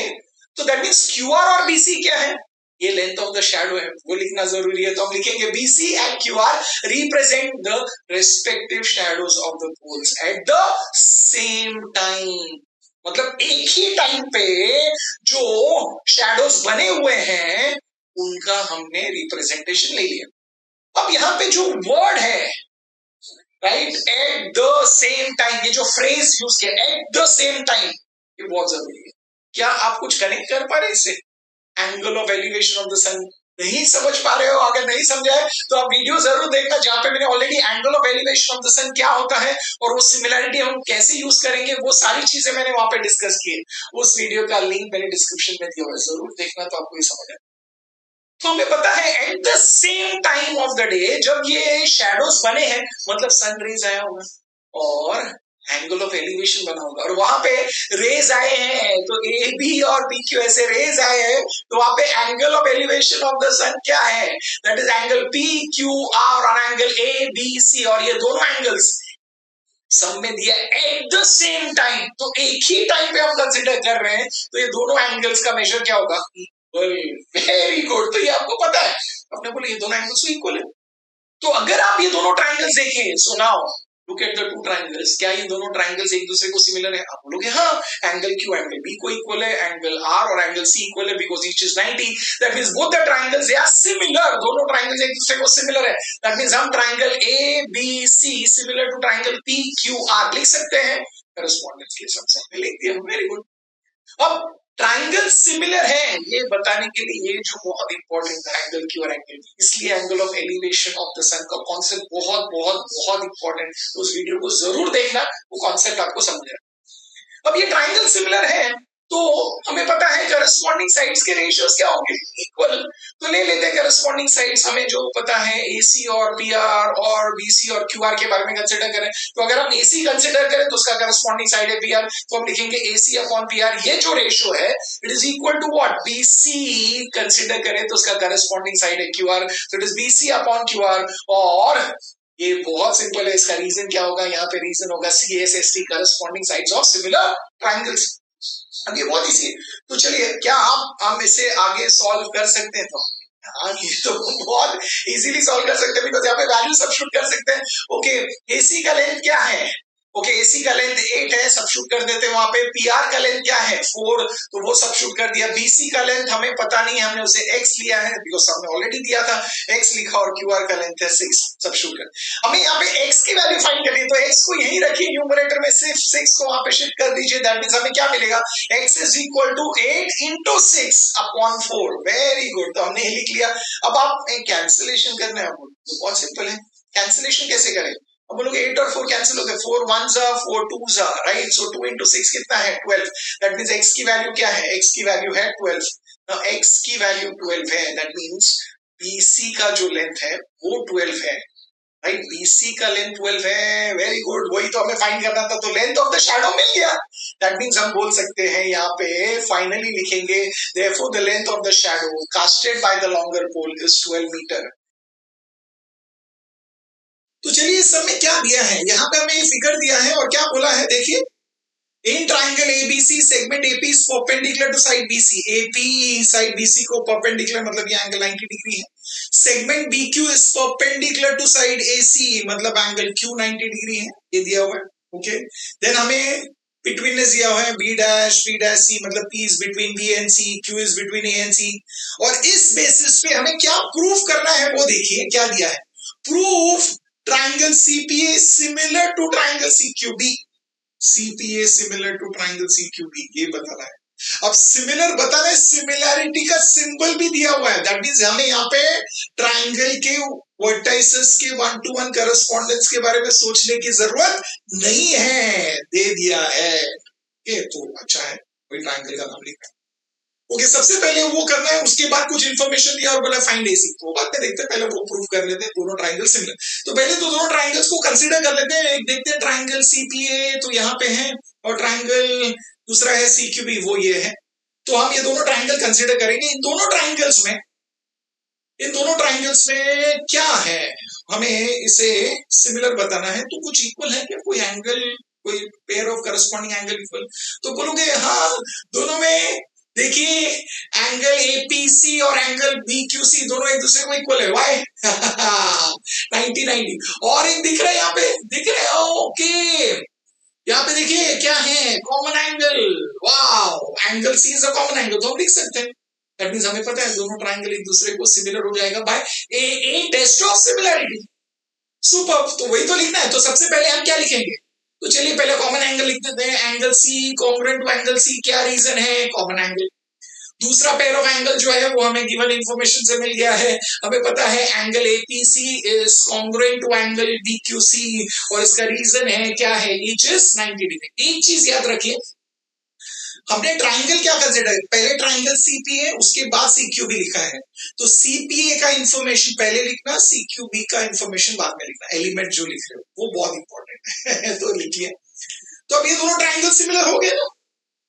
तो दैट मींस QR और BC क्या है, ये लेंथ ऑफ द शैडो है, वो लिखना जरूरी है। तो हम लिखेंगे BC and QR represent the respective shadows of the poles at the same time, मतलब एक ही टाइम पे जो शैडोज बने हुए हैं उनका हमने रिप्रेजेंटेशन ले लिया। अब यहाँ पे जो वर्ड है right, eight the same time, ये जो फ्रेज यूज किया एट द सेम टाइम, ये बहुत जरूरी है। क्या आप कुछ कनेक्ट कर पा रहे हैं इससे? Angle of elevation of the sun नहीं समझ पा रहे हो? अगर नहीं समझा है तो आप वीडियो जरूर देखना, जहां पे मैंने already angle of elevation of the sun क्या होता है और वो सिमिलैरिटी हम कैसे यूज करेंगे, वो सारी चीजें मैंने वहां पे डिस्कस की है। उस वीडियो का लिंक मैंने डिस्क्रिप्शन में दिया हुआ है, जरूर देखना, तो आपको ये समझ आए। तो हमें पता है eight the same time of the day जब ये शैडोज बने हैं, मतलब सन रेज आया होगा और एंगल ऑफ एलिवेशन बना होगा, और वहां पे रेज आए हैं तो ए बी और पी क्यू ऐसे रेज आए हैं, तो वहां पे angle of elevation of the sun क्या है, that is angle P Q R और एंगल ए बी सी, और ये दोनों एंगल्स सब में दिया एट द सेम टाइम, तो एक ही टाइम पे हम कंसिडर कर रहे हैं, तो ये दोनों एंगल्स का मेजर क्या होगा, वेरी गुड। तो ये आपको पता है, आपने बोला ये दोनों एंगल्स इक्वल है। तो अगर आप ये दोनों ट्राइंगल्स देखें, so now look at the two triangles, क्या ये दोनों ट्राइंगल्स एक दूसरे को सिमिलर है? आप बोलोगे हाँ, एंगल Q एंगल B को इक्वल है, एंगल R और एंगल C इक्वल है, because each is 90, that means both the triangles they are similar, दोनों ट्राइंगल्स एक दूसरे को सिमिलर है, दैट मींस हम triangle ABC similar to triangle PQR लिख सकते हैं, कॉरेस्पॉन्डेंस के हिसाब से लिख दिया, वेरी गुड। अब ट्राइंगल सिमिलर है ये बताने के लिए ये जो बहुत इंपॉर्टेंट है एंगल Q और एंगल B, इसलिए angle of elevation of the sun का कॉन्सेप्ट बहुत बहुत बहुत इंपॉर्टेंट, तो उस वीडियो को जरूर देखना, वो कॉन्सेप्ट आपको समझेगा। अब ये ट्राइंगल सिमिलर है तो हमें पता है करस्पॉन्डिंग साइड्स के रेशियोज क्या होंगे, इक्वल, तो ले लेते हैं करस्पॉन्डिंग साइड्स, हमें जो पता है AC और PR और BC और QR के बारे में कंसिडर करें, तो अगर हम AC कंसिडर करें तो उसका करस्पॉन्डिंग साइड है PR, तो हम लिखेंगे AC अपॉन PR, ये जो रेशियो है it is equal to what, BC consider करें तो उसका करस्पॉन्डिंग साइड है QR, तो it is BC upon QR, और ये बहुत सिंपल है, इसका रीजन क्या होगा, यहाँ पे रीजन होगा CSST, corresponding sides of similar triangles. अब ये बहुत इजी है, तो चलिए क्या हम इसे आगे सॉल्व कर सकते हैं? तो हाँ, ये तो बहुत इजीली सॉल्व कर सकते हैं, बिकॉज़ यहाँ पे वैल्यू सब्स्टिट्यूट कर सकते हैं। ओके, AC का लेंथ क्या है, ओके AC का लेंथ 8 है, सब्स्टिट्यूट कर देते हैं वहां पे। PR का लेंथ क्या है 4, तो वो सब्स्टिट्यूट कर दिया। BC का लेंथ हमें पता नहीं है, हमने उसे x लिया है बिकॉज़ हमने ऑलरेडी दिया था, x लिखा, और QR का लेंथ है 6, सब्स्टिट्यूट कर। हमें यहाँ पे x की वैल्यू फाइंड करनी है, तो x को यहीं रखिए न्यूमरेटर में, सिर्फ 6 को वहां पे शिफ्ट कर दीजिए, दैट मींस हमें क्या मिलेगा, x is equal to 8 into 6 upon 4, very good, तो हमने लिख लिया। अब आप कैंसिलेशन करना है आपको, तो बहुत सिंपल है, कैंसिलेशन कैसे करें, अब बोलोगे 8 और 4 कैंसिल हो गए, 4 1s are 4 2s are, right, so 2 into 6 कितना है 12, दैट मींस x की वैल्यू क्या है, x की वैल्यू है 12, नाउ x की वैल्यू 12 है, दैट मींस BC का जो लेंथ है वो 12 है, राइट, BC का लेंथ 12 है, वेरी गुड, वही तो हमें फाइंड करना था, तो लेंथ ऑफ द शैडो मिल गया, दैट मींस हम बोल सकते हैं यहाँ पे फाइनली लिखेंगे therefore the length of the shadow casted by the longer pole is 12 metre. तो चलिए इस सब में क्या दिया है, यहाँ पे हमें ये फिगर दिया है और क्या बोला है, देखिए, इन triangle ABC segment AP is perpendicular to side BC, AP side BC को परपेंडिकुलर, मतलब ये एंगल 90 डिग्री है। Segment BQ is perpendicular to side AC, मतलब एंगल Q 90 डिग्री है, ये दिया हुआ है, ओके। देन हमें बिटवीननेस दिया हुआ है B dash P dash C, मतलब P is between B and C, Q is between A and C, और इस बेसिस पे हमें क्या प्रूफ करना है वो देखिए क्या दिया है, proof triangle CPA similar to triangle CQB, CPA similar to triangle CQB, ये बताना है। अब सिमिलर बताना है, सिमिलैरिटी का सिंबल भी दिया हुआ है, दैट मींस हमें यहाँ पे ट्राइंगल के वर्टाइसेस के 1-to-1 करस्पॉन्डेंस के बारे में सोचने की जरूरत नहीं है, दे दिया है, ये तो अच्छा है, कोई ट्राइंगल का नाम लिखा है, ओके। सबसे पहले वो करना है, उसके बाद कुछ इंफॉर्मेशन दिया और बोला फाइंड AC, तो बात में देखते हैं, पहले वो प्रूफ कर लेते हैं दोनों ट्राइंगल सिमिलर। तो पहले तो दोनों ट्राइंगल्स को कंसीडर कर लेते हैं, एक देखते हैं ट्राइंगल CPA, तो यहाँ पे है, और ट्राइंगल दूसरा है CQB, वो ये है, तो हम ये दोनों ट्राइंगल कंसीडर करेंगे। इन दोनों ट्राइंगल्स में इन दोनों ट्राइंगल्स में क्या है, हमें इसे सिमिलर बताना है। तो कुछ इक्वल है क्या, कोई एंगल, कोई pair of corresponding angle equal, तो बोलोगे हाँ दोनों में देखिए एंगल एपीसी और एंगल बीक्यूसी दोनों एक दूसरे को इक्वल है, वाई 90 और एक दिख रहा है यहाँ पे, दिख रहे हैं, ओके यहाँ पे देखिए क्या है, common angle, wow angle C is a common angle, तो हम लिख सकते हैं। दैट मींस हमें पता है दोनों ट्राइंगल एक दूसरे को सिमिलर हो जाएगा by A test of similarity. Super, तो वही तो लिखना है। तो सबसे पहले हम क्या लिखेंगे, तो चलिए पहले कॉमन एंगल लिख देते हैं, angle C congruent to angle C, क्या रीजन है, कॉमन एंगल। दूसरा पेयर ऑफ एंगल जो है वो हमें गिवन इंफॉर्मेशन से मिल गया है, हमें पता है angle APC is congruent to angle BQC, और इसका रीजन है क्या है, ईच इज 90 डिग्री। एक चीज याद रखिए, हमने ट्राइंगल क्या कंसिडर, पहले ट्राइंगल सीपीए उसके बाद सीक्यूबी लिखा है, तो सीपीए का इंफॉर्मेशन पहले लिखना, सीक्यूबी का इंफॉर्मेशन बाद में लिखना, एलिमेंट जो लिख रहे हो वो बहुत इंपॉर्टेंट है तो लिखिए। तो अब ये दोनों ट्राइंगल सिमिलर हो गए ना,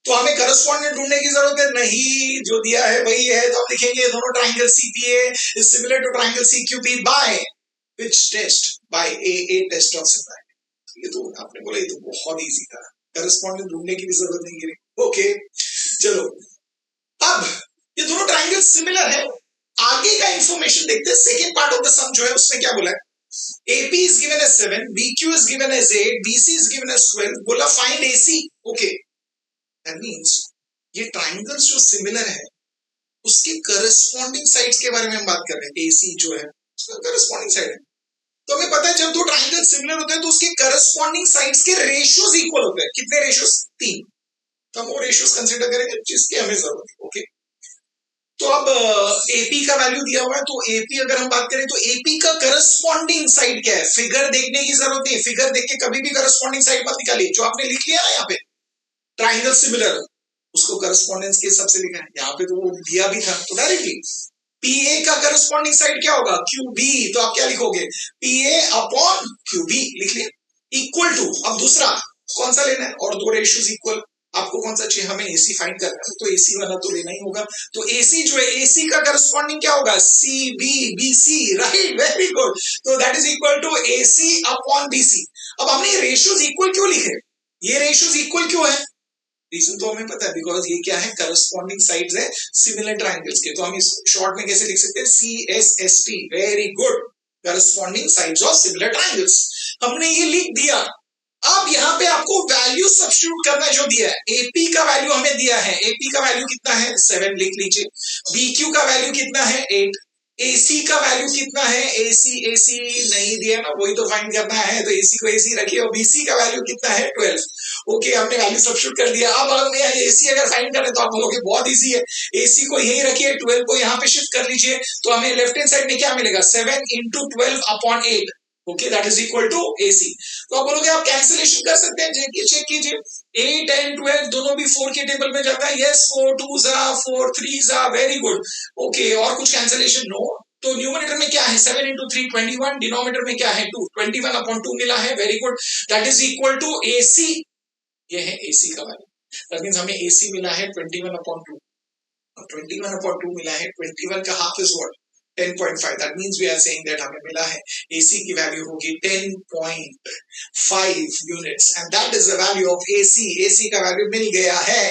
तो हमें करस्पॉन्डेंट ढूंढने की जरूरत है नहीं, जो दिया है वही है, तो हम लिखेंगे दोनों triangle CPA is similar to triangle CQB by which test, by A test of similarity. ये तो आपने बोला, ये तो बहुत इजी था, करस्पॉन्डेंट ढूंढने की भी जरूरत नहीं है। ओके चलो, अब ये दोनों ट्राइंगल सिमिलर है, आगे का इंफॉर्मेशन देखते हैं। सेकेंड पार्ट ऑफ द सम जो है उसमें क्या बोला है, AP is given as 7, BQ is given as 8, BC is given as 12, बोला find AC। Okay, that means ये ट्राइंगल्स जो सिमिलर है उसके करस्पॉन्डिंग साइड्स के बारे में हम बात कर रहे हैं। AC जो है उसका करस्पॉन्डिंग साइड है, तो हमें पता है जब दो ट्राइंगल सिमिलर होते हैं तो उसके करस्पॉन्डिंग साइड्स के रेशियोज इक्वल होते हैं। कितने रेशियोज, 3, तो हम वो रेशियोज कंसीडर करेंगे जिसकी हमें जरूरत है। ओके, तो अब एपी का वैल्यू दिया हुआ है, तो एपी अगर हम बात करें तो एपी का करस्पॉन्डिंग साइड क्या है, फिगर देखने की जरूरत नहीं, फिगर देख के कभी भी करस्पॉन्डिंग साइड मत निकालिए, जो आपने लिख लिया ना यहाँ पे ट्राइंगल सिमिलर, उसको करस्पॉन्डेंस के हिसाब से लिखा है, यहाँ पे तो वो दिया भी था, तो डायरेक्टली पीए का करस्पॉन्डिंग साइड क्या होगा, क्यूबी, तो आप क्या लिखोगे, पीए अपॉन क्यूबी लिख लिया, इक्वल टू, अब दूसरा कौन सा लेना है, और दो रेशियोज इक्वल, आपको कौन सा चाहिए, हमें एसी फाइंड करना है, तो एसी वाला तो लेना ही होगा, तो एसी जो है, एसी का करस्पॉन्डिंग क्या होगा, C B B C, right, very good, तो that is equal to AC upon BC. अब हमने ये रेशियोज इक्वल क्यों लिखे, ये रेशियोज इक्वल क्यों है, रीजन तो हमें पता है, बिकॉज ये क्या है, करस्पॉन्डिंग साइड्स है सिमिलर ट्राइंगल्स के, तो हम इस शॉर्ट में कैसे लिख सकते हैं, CSST, very good, corresponding sides of similar triangles, हमने ये लिख दिया। अब यहाँ पे आपको वैल्यू सब्स्टिट्यूट करना है, जो दिया है, एपी का वैल्यू हमें दिया है, एपी का वैल्यू कितना है, 7 लिख लीजिए, बीक्यू का वैल्यू कितना है, 8, एसी का वैल्यू कितना है, एसी नहीं दिया ना, वही तो फाइंड करना है, तो एसी को एसी रखिए, और बीसी का वैल्यू कितना है, 12। ओके, हमने वैल्यू सब्स्टिट्यूट कर दिया। अब हमें एसी अगर फाइंड करें तो आप बोलोगे बहुत इजी है, एसी को यही रखिए, 12 को यहाँ पे शिफ्ट कर लीजिए, तो हमें लेफ्ट हैंड साइड में क्या मिलेगा, 7 into 12 upon 8, okay, that is equal to AC. तो आप बोलोगे आप कैंसिलेशन कर सकते हैं, चेक कीजिए, 8 एंड 12 दोनों भी 4 के टेबल में जाता है, यस, 4 2 4 3, वेरी गुड। ओके, और कुछ कैंसिलेशन, नो, तो न्यूमरेटर में क्या है, 7 इंटू 3 21, डिनोमिनेटर में क्या है, 2, 21 अपॉन 2 मिला है, very good, that is equal to AC, ये है एसी का वैल्यू, दैट मींस हमें एसी मिला है 21 अपॉन 2, और 21 अपॉन 2 मिला है, 21 का half is what, 10.5, that means we are saying that हमें मिला है AC की वैल्यू होगी 10.5 units, and that is the value of AC, AC का वैल्यू मिल गया है।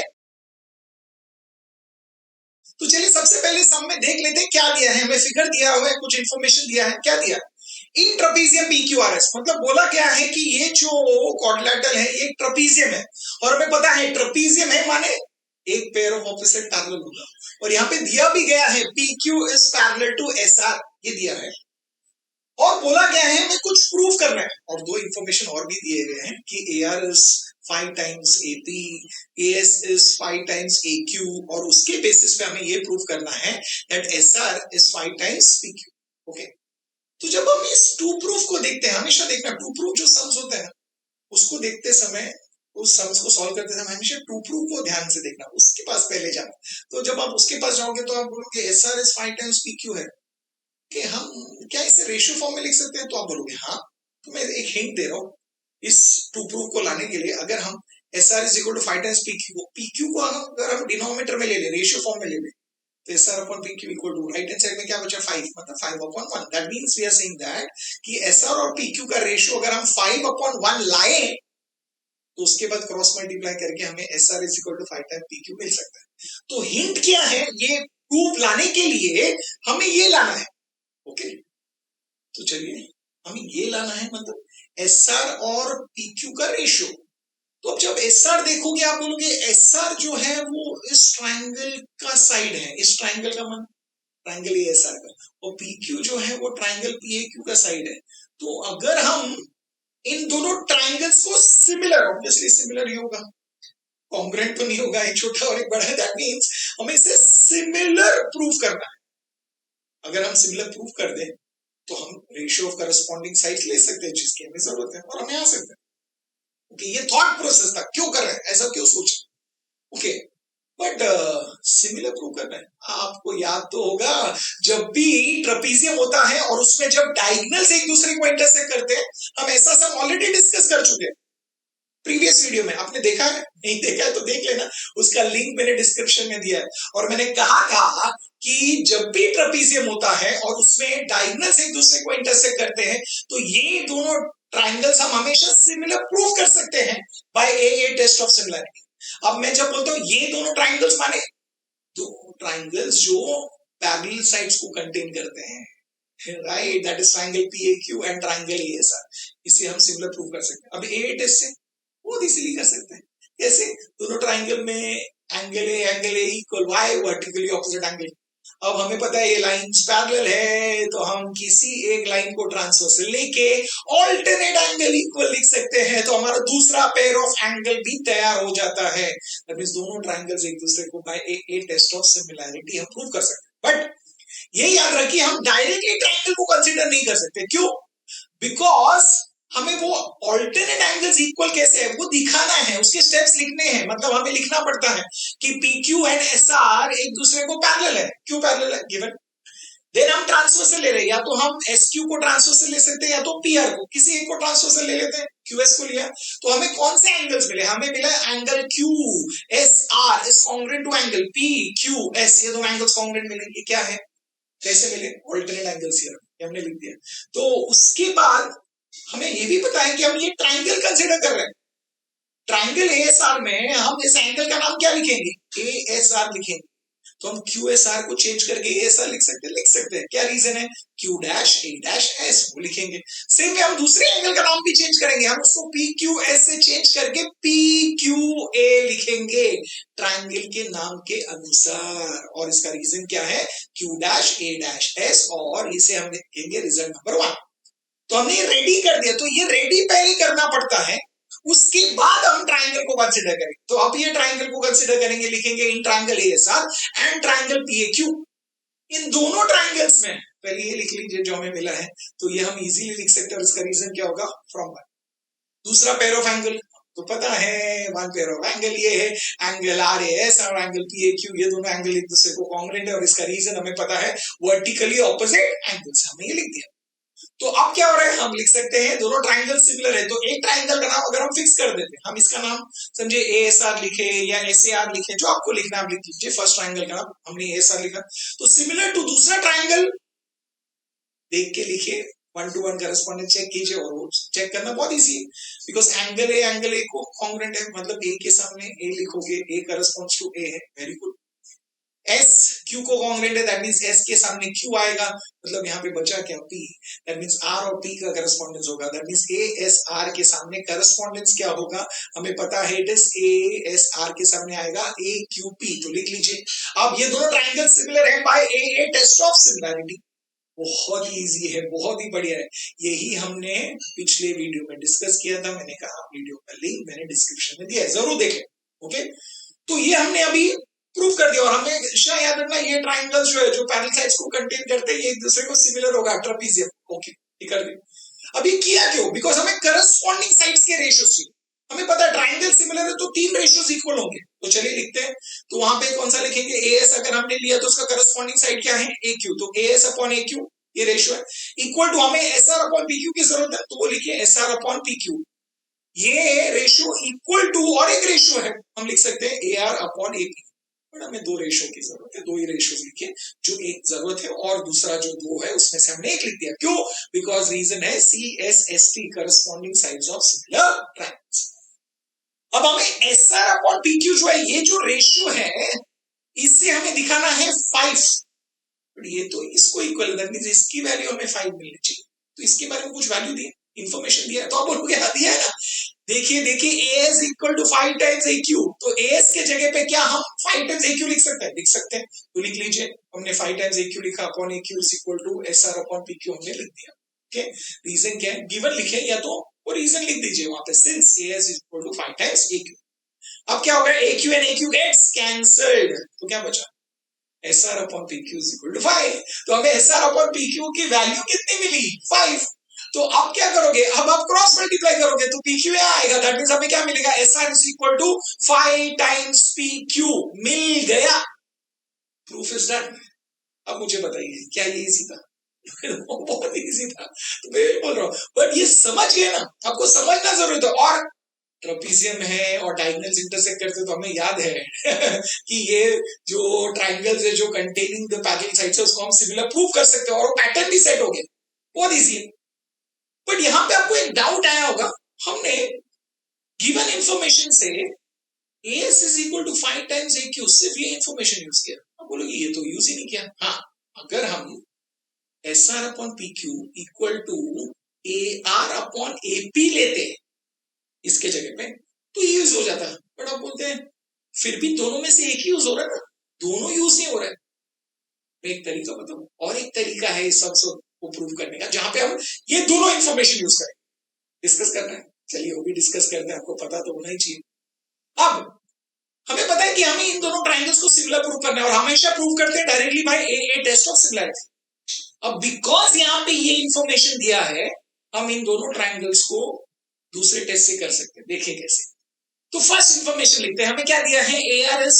तो चलिए सबसे पहले सम में देख लेते हैं क्या दिया है, हमें फिगर दिया हुआ है, कुछ इंफॉर्मेशन दिया है, क्या दिया, इन ट्रपीजियम PQRS, मतलब बोला क्या है कि ये जो क्वाड्रिलेटरल है ये ट्रपीजियम है, और हमें पता है ट्रपीजियम है माने एक पेयर ऑफ ऑपोजिट पैरेलल होगा, और यहाँ पे दिया भी गया है PQ is parallel to SR, ये दिया है, और बोला गया है हमें कुछ प्रूफ करना है, और दो इंफॉर्मेशन और भी दिए गए हैं कि AR is 5 times AP, AS is 5 times AQ, और उसके बेसिस पे हमें ये प्रूफ करना है that SR is 5 times PQ। Okay, तो जब हम इस टू प्रूफ को देखते हैं, हमेशा देखना टू प्रूफ जो सम्स होते हैं उसको देखते समय, उस सम्स को सॉल्व करते समय हमेशा टू प्रूफ को ध्यान से देखना, उसके पास पहले जाना, तो जब आप उसके पास जाओगे तो आप बोलोगे SR इज 5 टाइम्स PQ है, कि हम क्या इसे रेशियो फॉर्म में लिख सकते हैं, तो आप बोलोगे हाँ, तो मैं एक हिंट दे रहा हूँ इस टू प्रूफ को लाने के लिए, अगर हम SR is equal to 5 times PQ को हम अगर हम डिनोमिनेटर में ले लें, रेशियो फॉर्म में ले लें, तो SR upon PQ equal to right hand side में क्या बचा 5, मतलब 5/1. That means we are saying that कि SR और PQ का रेशियो अगर हम 5/1 लाए तो उसके बाद क्रॉस मल्टीप्लाई करके हमें SR is equal to 5 time PQ मिल सकता है। तो हिंट क्या है, ये प्रूफ लाने के लिए हमें ये लाना है। ओके, तो चलिए हमें ये लाना है, मतलब SR और PQ का रेशियो। तो अब जब SR देखोगे आप बोलोगे SR जो है वो इस ट्राइंगल का साइड है, इस ट्राइंगल का मन ट्राइंगल ASR का, और PQ जो है वो ट्राइंगल PAQ का साइड है। तो अगर हम इन दोनों ट्राइंगल्स को सिमिलर, ऑब्वियसली सिमिलर ही होगा, कॉन्ग्रुएंट तो नहीं होगा, एक छोटा और एक बड़ा है, दैट मींस हमें इसे सिमिलर प्रूफ करना है। अगर हम सिमिलर प्रूफ कर दें तो हम रेशियो ऑफ करस्पॉन्डिंग साइड्स ले सकते हैं, जिसकी हमें जरूरत है, और हमें आ सकता है। ओके, ये थॉट प्रोसेस था, क्यों कर रहे हैं, ऐसा क्यों सोच रहे। ओके, बट सिमिलर प्रूव करना है। आपको याद तो होगा जब भी ट्रेपीजियम होता है और उसमें जब डायगोनल्स एक दूसरे को इंटरसेक्ट करते हैं, हम ऐसा सब ऑलरेडी डिस्कस कर चुके हैं प्रीवियस वीडियो में। आपने देखा है, नहीं देखा है तो देख लेना, उसका लिंक मैंने डिस्क्रिप्शन में दिया है। और मैंने कहा था कि जब भी ट्रेपीजियम होता है और उसमें डायगोनल्स एक दूसरे को इंटरसेक्ट करते हैं, तो ये दोनों ट्राइंगल्स हम हमेशा सिमिलर प्रूव कर सकते हैं by AA test of similarity. अब मैं जब बोलता हूं ये दोनों ट्राइंगल्स माने, दो ट्राइंगल्स जो पैरेलल साइड्स को कंटेन करते हैं, right, that is triangle PAQ and triangle ASR। इसे हम सिमिलर प्रूव कर सकते हैं। अब AA टेस्ट से बहुत इजीली कर सकते हैं। कैसे, दोनों ट्राइंगल में angle A equal why vertically opposite angle. अब हमें पता है ये लाइंस पैरेलल है, तो हम किसी एक लाइन को ट्रांसवर्सल लेके ऑल्टरनेट एंगल इक्वल लिख सकते हैं, तो हमारा दूसरा पेयर ऑफ एंगल भी तैयार हो जाता है। दैट मींस दोनों ट्राइंगल्स एक दूसरे को by AA test of similarity हम प्रूव कर सकते हैं। बट ये याद रखिए, हम डायरेक्टली ट्राइंगल को कंसीडर नहीं कर सकते। क्यों? बिकॉज हमें वो ऑल्टरनेट एंगल्स इक्वल कैसे है वो दिखाना है, उसके स्टेप्स लिखने हैं। मतलब हमें लिखना पड़ता है कि PQ एंड SR एक दूसरे को पैरेलल है। क्यों पैरेलल है? गिवन। देन हम ट्रांसवर्सल ले रहे हैं, या तो हम SQ को ट्रांसवर्सल ले सकते हैं या तो PR को, किसी एक को ट्रांसवर्सल ले लेते हैं। QS को लिया तो हमें कौन से एंगल्स मिले? हमें मिला angle QSR is congruent to angle PQS। ये दो एंगल्स कॉन्ग्रुएंट मिलेंगे। क्या है, कैसे मिले? ऑल्टरनेट एंगल्स हियर हमने लिख दिया। तो उसके बाद हमें ये भी पता है कि हम ये ट्राइंगल कंसीडर कर रहे हैं। ट्राइंगल ASR में हम इस एंगल का नाम क्या लिखेंगे? ASR लिखेंगे। तो हम QSR को चेंज करके ASR लिख सकते हैं। क्या रीजन है? Q dash A dash S वो लिखेंगे। सेम में हम दूसरे एंगल का नाम भी चेंज करेंगे, हम उसको PQS से चेंज करके PQA लिखेंगे ट्राइंगल के नाम के अनुसार। और इसका रीजन क्या है? Q dash A dash S, और इसे हम लिखेंगे रिजल्ट नंबर 1। तो हमने रेडी कर दिया। तो ये रेडी पहले करना पड़ता है, उसके बाद हम ट्राइंगल को कंसीडर करेंगे। तो अब ये ट्राइंगल को कंसीडर करेंगे, लिखेंगे in triangle ASR and triangle PAQ। इन दोनों ट्राइंगल्स में पहले ये लिख लीजिए जो हमें मिला है, तो ये हम इजीली लिख सकते हैं। और इसका रीजन क्या होगा? From one. दूसरा पेयर ऑफ एंगल तो पता है, वन पेयर ऑफ एंगल ये है, एंगल RAS और एंगल PAQ। ये दोनों एंगल एक दूसरे को कॉन्ग्रुएंट है, और इसका रीजन हमें पता है, वर्टिकली ऑपोजिट एंगल्स। हमने ये लिख दिया। तो अब क्या हो रहा है, हम लिख सकते हैं दोनों ट्राइंगल सिमिलर है, तो एक ट्राइंगल का नाम अगर हम फिक्स कर देते हैं, हम इसका नाम समझे ASR लिखे या SAR लिखे, जो आपको लिखना है आप लिख लीजिए। फर्स्ट ट्राइंगल का नाम हमने ASR लिखा, तो सिमिलर टू दूसरा ट्राइंगल देख के लिखे, 1 to 1 करस्पॉन्डेंस चेक कीजिए। और वो चेक करना बहुत इजी है, बिकॉज एंगल ए को कॉन्ग्रुएंट है, मतलब A के सामने A लिखोगे, A करस्पॉन्ड्स टू A है। Very good. S Q को कॉन्ग्रुएंट है, दैट मींस S के सामने Q आएगा, मतलब यहाँ पे बचा क्या? P। दैट मींस R और P का करस्पॉन्डेंस होगा। दैट मींस ASR के सामने करस्पॉन्डेंस क्या होगा? हमें पता है, इट इज ASR के सामने आएगा AQP। तो लिख लीजिए। अब ये दोनों ट्राइंगल सिमिलर है by AA test of similarity. बहुत ही इजी है, बहुत ही बढ़िया है। यही हमने पिछले वीडियो में डिस्कस किया था। मैंने कहा वीडियो का लिंक मैंने डिस्क्रिप्शन में दिया है, जरूर देखें। ओके, तो ये हमने अभी प्रूव कर दिया। और हमें हमेशा याद रखना, ये ट्राइंगल्स जो है, जो पैरेलल साइड्स को कंटेन करते हैं, ये एक दूसरे को सिमिलर होगा, ट्रेपीजियम। ओके, ये कर दिया। अभी किया क्यों? बिकॉज हमें करस्पॉन्डिंग साइड्स के रेशियोज चाहिए। हमें पता है ट्राइंगल सिमिलर है तो 3 रेशियोज इक्वल होंगे। तो चलिए लिखते हैं। तो वहां पे कौन सा लिखेंगे? AS अगर हमने लिया तो उसका करस्पॉन्डिंग साइड क्या है? AQ। तो AS अपॉन AQ ये रेशियो है, इक्वल टू हमें SR अपॉन PQ की जरूरत है, तो वो लिखिए SR अपॉन PQ। ये रेशियो इक्वल टू और एक रेशियो है, हम लिख सकते हैं AR अपॉन AP। बट हमें दो रेशो की जरूरत है, दो ही रेशोज लिखे, जो एक जरूरत है और दूसरा जो दो है उसमें से हमने एक लिख दिया। क्यों? बिकॉज रीजन है CSST corresponding sides of similar triangles. अब हमें SR अपॉन PQ जो है, ये जो रेशियो है, इससे हमें दिखाना है 5, बट ये तो इसको इक्वल, दैट मींस इसकी वैल्यू हमें 5 मिलनी चाहिए। तो इसके बारे में कुछ वैल्यू दी, इंफॉर्मेशन दिया है, तो आप बोलोगे हाँ दिया है ना। देखिए AS equal to 5 times AQ, तो AS के जगह पे क्या हम 5 टाइम्स AQ लिख सकते हैं? लिख सकते हैं, तो लिख लीजिए। हमने 5 टाइम्स AQ लिखा, upon AQ is equal to SR upon PQ हमने लिख दिया। ओके, रीजन क्या है? गिवन लिखे या तो वो रीजन लिख दीजिए वहां पे, since AS is equal to 5 times AQ। अब क्या होगा? AQ and AQ gets cancelled, तो क्या बचा? SR upon PQ is equal to 5। तो हमें SR अपॉन PQ की वैल्यू कितनी मिली? 5। तो अब क्या करोगे? अब आप क्रॉस मल्टीप्लाई करोगे तो PQ यहाँ आएगा, दैट मींस हमें क्या मिलेगा? SR is equal to 5 times PQ। मिल गया, प्रूफ इज डन। अब मुझे बताइए क्या ये इजी था? बहुत इजी था, तो मैं बोल रहा हूँ, बट ये समझ गए ना, आपको समझना जरूरी है। और ट्रेपेजियम है और डायगोनल्स इंटरसेक्ट करते तो हमें याद है कि ये जो ट्रायंगल्स है जो कंटेनिंग द पैरेलल साइड्स है उसको हम सिमिलर प्रूव कर सकते हैं और पैटर्न भी सेट हो गया, बहुत इजी है। बट यहां पे आपको एक डाउट आया होगा, हमने गिवन इंफॉर्मेशन से AS is equal to 5 times AQ, सिर्फ ये इंफॉर्मेशन यूज किया। आप बोलोगे ये तो यूज ही नहीं किया। हाँ, अगर हम SR upon PQ equal to AR upon AP लेते इसके जगह पे, तो यूज हो जाता। बट आप बोलते हैं फिर भी दोनों में से एक ही यूज हो रहा है ना, दोनों यूज नहीं हो रहा है। मैं एक तरीका बताऊं, और एक तरीका है इस सब को प्रूव करने का, जहां पे हम ये दोनों इंफॉर्मेशन यूज करें। डिस्कस करना है, चलिए वो भी डिस्कस करते हैं, आपको पता तो होना ही चाहिए। अब हमें पता है कि हमें इन दोनों ट्रायंगल्स को सिमिलर प्रूव करना है, और हमेशा प्रूव करते हैं directly by A test of similarity. अब बिकॉज यहाँ पे ये इंफॉर्मेशन दिया है, हम इन दोनों ट्रायंगल्स को दूसरे टेस्ट से कर सकते हैं। देखिए कैसे। तो फर्स्ट इंफॉर्मेशन लिखते हैं, हमें क्या दिया है? AR इज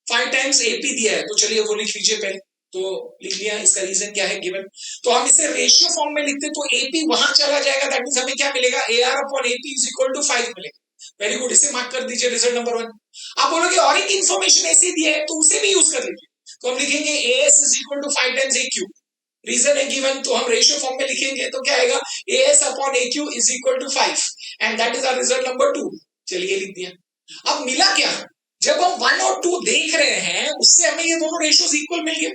5 टाइम्स AP दिया है, तो चलिए वो लिख लीजिए पहले। तो लिख लिया, इसका रीजन क्या है? गिवन। तो हम इसे रेशियो फॉर्म में लिखते, तो AP वहां चला जाएगा, दैट मींस हमें क्या मिलेगा? AR upon AP is equal to 5 मिलेगा। वेरी गुड, इसे मार्क कर दीजिए, रिजल्ट नंबर 1। आप बोलोगे और एक इंफॉर्मेशन ऐसी दिया है तो उसे भी यूज कर लीजिए, तो हम लिखेंगे AS is equal to 5 times AQ, reason है गिवन, तो हम रेशियो फॉर्म में लिखेंगे, तो क्या आएगा? AS upon AQ is equal to 5, and that is our result number 2। चलिए लिख दिया। अब मिला क्या? जब हम 1 और 2 देख रहे हैं, उससे हमें ये दोनों रेशियोज इक्वल मिल गए।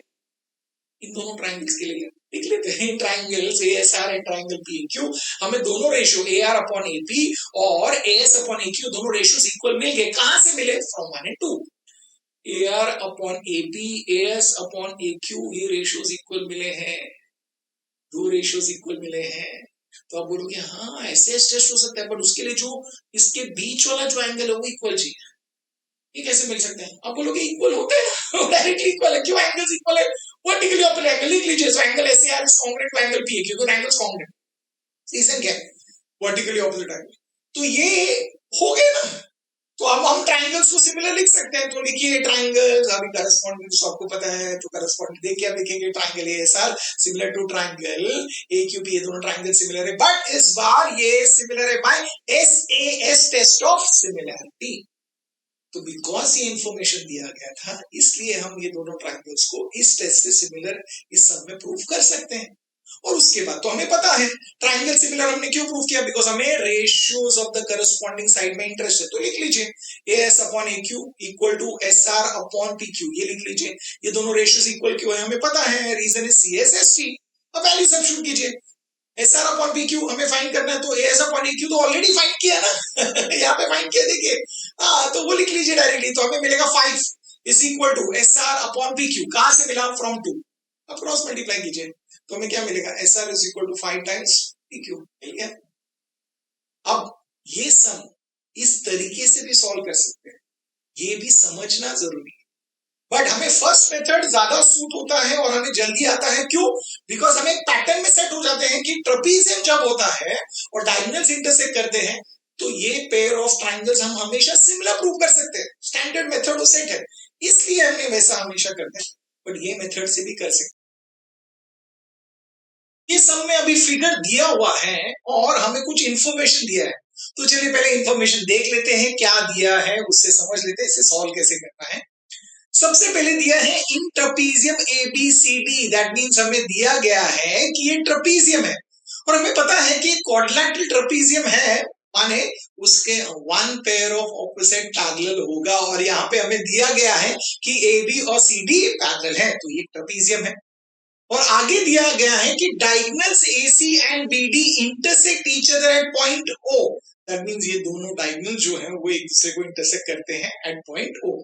इन दोनों ट्रायंगल्स के लिए लिख लेते हैं, triangles ASR and triangle PQ, हमें दोनों रेशियो AR अपॉन AP और AS अपॉन AQ दोनों रेशियोज इक्वल मिल गए। कहां से मिले? From 1 and 2। AR upon AP, AS upon AQ, ये रेशियोज इक्वल मिले हैं, दो रेशियोज इक्वल मिले हैं। तो आप बोलोगे हाँ ऐसे टेस्ट हो सकता है, बट उसके लिए जो इसके बीच वाला जो एंगल है वो इक्वल चाहिए। ये कैसे मिल सकते हैं? आप बोलोगे इक्वल होते हैं, डायरेक्टली इक्वल है। क्यों? एंगल्स इक्वल है, वर्टिकली ऑपोजिट एंगल लिख लीजिए। So angle SAR is congruent to angle PAQ, तो एंगल्स कांग्रुएंट। रीजन क्या है? Vertically opposite angle. तो ये हो गए ना, तो अब हम ट्रायंगल्स को सिमिलर लिख सकते हैं। तो लिखिए ट्रायंगल्स, अभी करस्पॉन्डिंग तो आपको पता है, तो करस्पॉन्डिंग देख क्या लिखेंगे? Triangle ASR similar to triangle AQP, ये दोनों ट्रायंगल सिमिलर है, बट इस बार ये सिमिलर है by SAS test of similarity. तो बिकॉज ये इंफॉर्मेशन दिया गया था, इसलिए हम ये दोनों ट्रायंगल्स को इस टेस्ट से सिमिलर इस सब में प्रूव कर सकते हैं। और उसके बाद तो हमें पता है ट्रायंगल सिमिलर हमने क्यों प्रूव किया? बिकॉज हमें ratios of the corresponding side में इंटरेस्ट है। तो लिख लीजिए AS upon AQ equal to SR upon PQ, ये लिख लीजिए। ये दोनों रेशियोज इक्वल क्यों है हमें पता है, रीजन इज CSST। अब वैल्यू सब्स्टिट्यूट कीजिए, SR अपॉन PQ हमें फाइंड करना है, तो AS अपॉन AQ तो ऑलरेडी फाइंड किया ना यहाँ पे फाइंड किया, देखिए। तो वो लिख लीजिए डायरेक्टली, तो हमें मिलेगा 5 is equal to SR upon PQ। कहां से मिला? फ्रॉम 2। अब क्रॉस मल्टीप्लाई कीजिए, तो हमें क्या मिलेगा? SR is equal to 5 times PQ, मिल गया। अब ये सम इस तरीके से भी सॉल्व कर सकते हैं, ये भी समझना जरूरी है। बट हमें फर्स्ट मेथड ज्यादा सूट होता है और हमें जल्दी आता है। क्यों? बिकॉज हमें पैटर्न में सेट हो जाते हैं कि ट्रेपेजियम जब होता है और डायगोनल्स इंटरसेक्ट करते हैं, तो ये पेयर ऑफ ट्रायंगल्स हम हमेशा सिमिलर प्रूव कर सकते हैं। स्टैंडर्ड मेथड सेट है, इसलिए हमने वैसा हमेशा करते हैं, बट ये मेथड से भी कर सकते हैं। ये सब में अभी फिगर दिया हुआ है और हमें कुछ इंफॉर्मेशन दिया है, तो चलिए पहले इंफॉर्मेशन देख लेते हैं क्या दिया है, उससे समझ लेते हैं इसे सॉल्व कैसे करना है। सबसे पहले दिया है इन ट्रपीजियम ABCD, दैट मींस हमें दिया गया है कि ये ट्रपीजियम है और हमें पता है कि क्वाड्रिलैटरल ट्रपीजियम है, माने उसके one pair of opposite parallel होगा और यहाँ पे हमें दिया गया है कि AB और CD पैरेलल है, तो ये ट्रपीजियम है। और आगे दिया गया है कि diagonals AC and BD intersect each other at point O, that means ये दोनों डायगोनल जो है वो एक दूसरे को इंटरसेक्ट करते हैं एट पॉइंट O।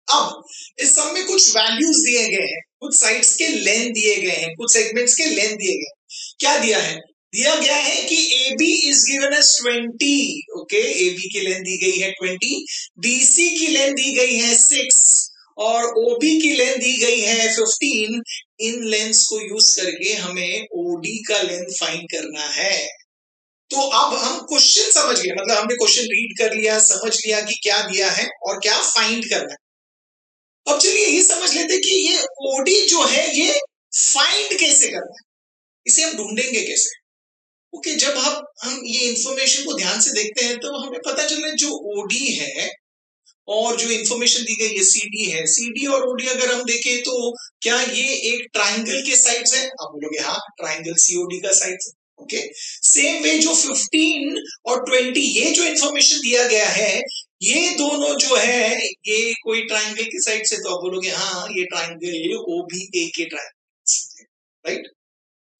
अब इस सब में कुछ वैल्यूज दिए गए हैं, कुछ साइड्स के लेंथ दिए गए हैं, कुछ सेगमेंट्स के लेंथ दिए गए हैं। क्या दिया है? दिया गया है कि AB is given as 20, okay, AB की लेंथ दी गई है 20, BC की लेंथ दी गई है 6 और OB की लेंथ दी गई है 15। इन लेंथ्स को यूज करके हमें OD का लेंथ फाइंड करना है। तो अब हम क्वेश्चन समझ गए, मतलब हमने क्वेश्चन रीड कर लिया, समझ लिया कि क्या दिया है और क्या फाइंड करना है। अब चलिए ये समझ लेते कि ये ओडी जो है ये फाइंड कैसे करना है, इसे हम ढूंढेंगे कैसे। ओके, जब हम ये इंफॉर्मेशन को ध्यान से देखते हैं तो हमें पता चल रहा है जो ओडी है और जो इंफॉर्मेशन दी गई है सीडी है, सीडी और ओडी अगर हम देखें तो क्या ये एक ट्राइंगल के साइड्स है? आप बोलोगे हाँ, ट्राइंगल सीओडी का साइड्स है। ओके, सेम वे जो 15 और 20 ये जो इंफॉर्मेशन दिया गया है, ये दोनों जो है ये कोई ट्राइंगल की साइड से, तो आप बोलोगे हाँ ये ट्राइंगल OBA के ट्राइंगल, राइट।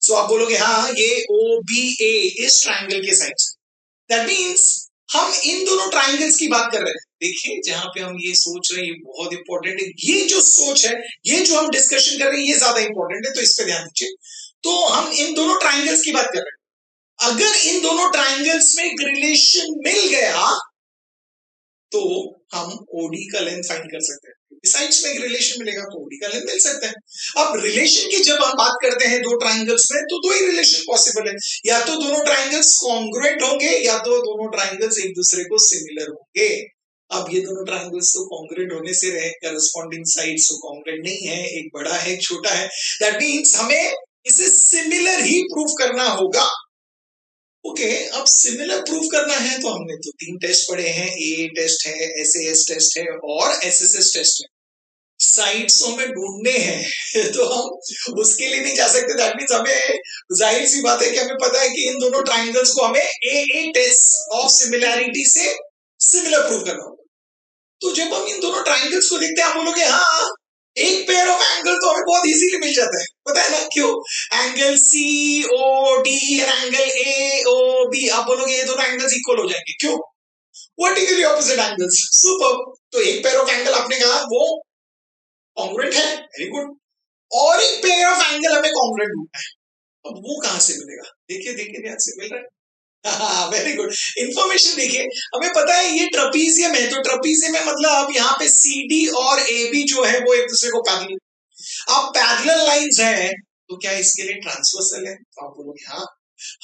सो आप बोलोगे हाँ ये OBA इस ट्राइंगल के साइड से। दैट मींस हम इन दोनों ट्राइंगल्स की बात कर रहे हैं। देखिए जहां पे हम ये सोच रहे हैं ये बहुत इंपॉर्टेंट है, ये जो सोच है, ये जो हम डिस्कशन कर रहे हैं ये ज्यादा इंपॉर्टेंट है, तो इस पे ध्यान दीजिए। तो हम इन दोनों ट्राइंगल्स की बात कर रहे हैं, अगर इन दोनों ट्राइंगल्स में एक रिलेशन मिल गया तो हम ओडी का लेंथ फाइंड कर सकते हैं। साइड्स में एक रिलेशन मिलेगा तो ओडी का लेंथ मिल सकता है। अब रिलेशन की जब हम बात करते हैं दो ट्राइंगल्स में, तो दो ही रिलेशन पॉसिबल है, या तो दोनों ट्राइंगल्स कॉन्ग्रुएंट होंगे या तो दोनों ट्राइंगल्स एक दूसरे को सिमिलर होंगे। अब ये दोनों ट्राइंगल्स तो कॉन्ग्रुएंट होने से रहे, करस्पॉन्डिंग साइड्स तो कॉन्ग्रुएंट नहीं है, एक बड़ा है एक छोटा है, दैट मींस हमें इसे सिमिलर ही प्रूव करना होगा। ओके, अब सिमिलर प्रूफ करना है तो हमने तो 3 टेस्ट पढ़े हैं, ए टेस्ट है, SAS टेस्ट है और SSS टेस्ट है। साइड्स हमें ढूंढने हैं तो हम उसके लिए नहीं जा सकते, दैट मींस हमें जाहिर सी बात है कि हमें पता है कि इन दोनों ट्राइंगल्स को हमें AA टेस्ट ऑफ सिमिलैरिटी से सिमिलर प्रूव करना होगा। तो जब हम इन दोनों ट्राइंगल्स को देखते हैं आप बोलोगे हाँ एक पेयर ऑफ एंगल तो हमें बहुत इजीली मिल जाता है, पता है ना क्यों? एंगल COD और एंगल AOB, आप बोलोगे ये दोनों एंगल्स इक्वल हो जाएंगे, क्यों? Vertically opposite angles, super. तो एक पेयर ऑफ एंगल आपने कहा वो कॉन्ग्रुएंट है, वेरी गुड, और एक पेयर ऑफ एंगल हमें कॉन्ग्रुएंट ढूंढना है, अब वो कहां से मिलेगा? देखिए देखिए ध्यान से, मिल रहा है, वेरी गुड। इंफॉर्मेशन देखिए, हमें पता है ये ट्रपीजियम है, तो ट्रपीजियम में मतलब अब यहाँ पे CD और AB जो है वो एक दूसरे को पैरेलल, अब पैरेलल लाइंस है तो क्या इसके लिए ट्रांसवर्सल है? तो आप बोलोगे हाँ,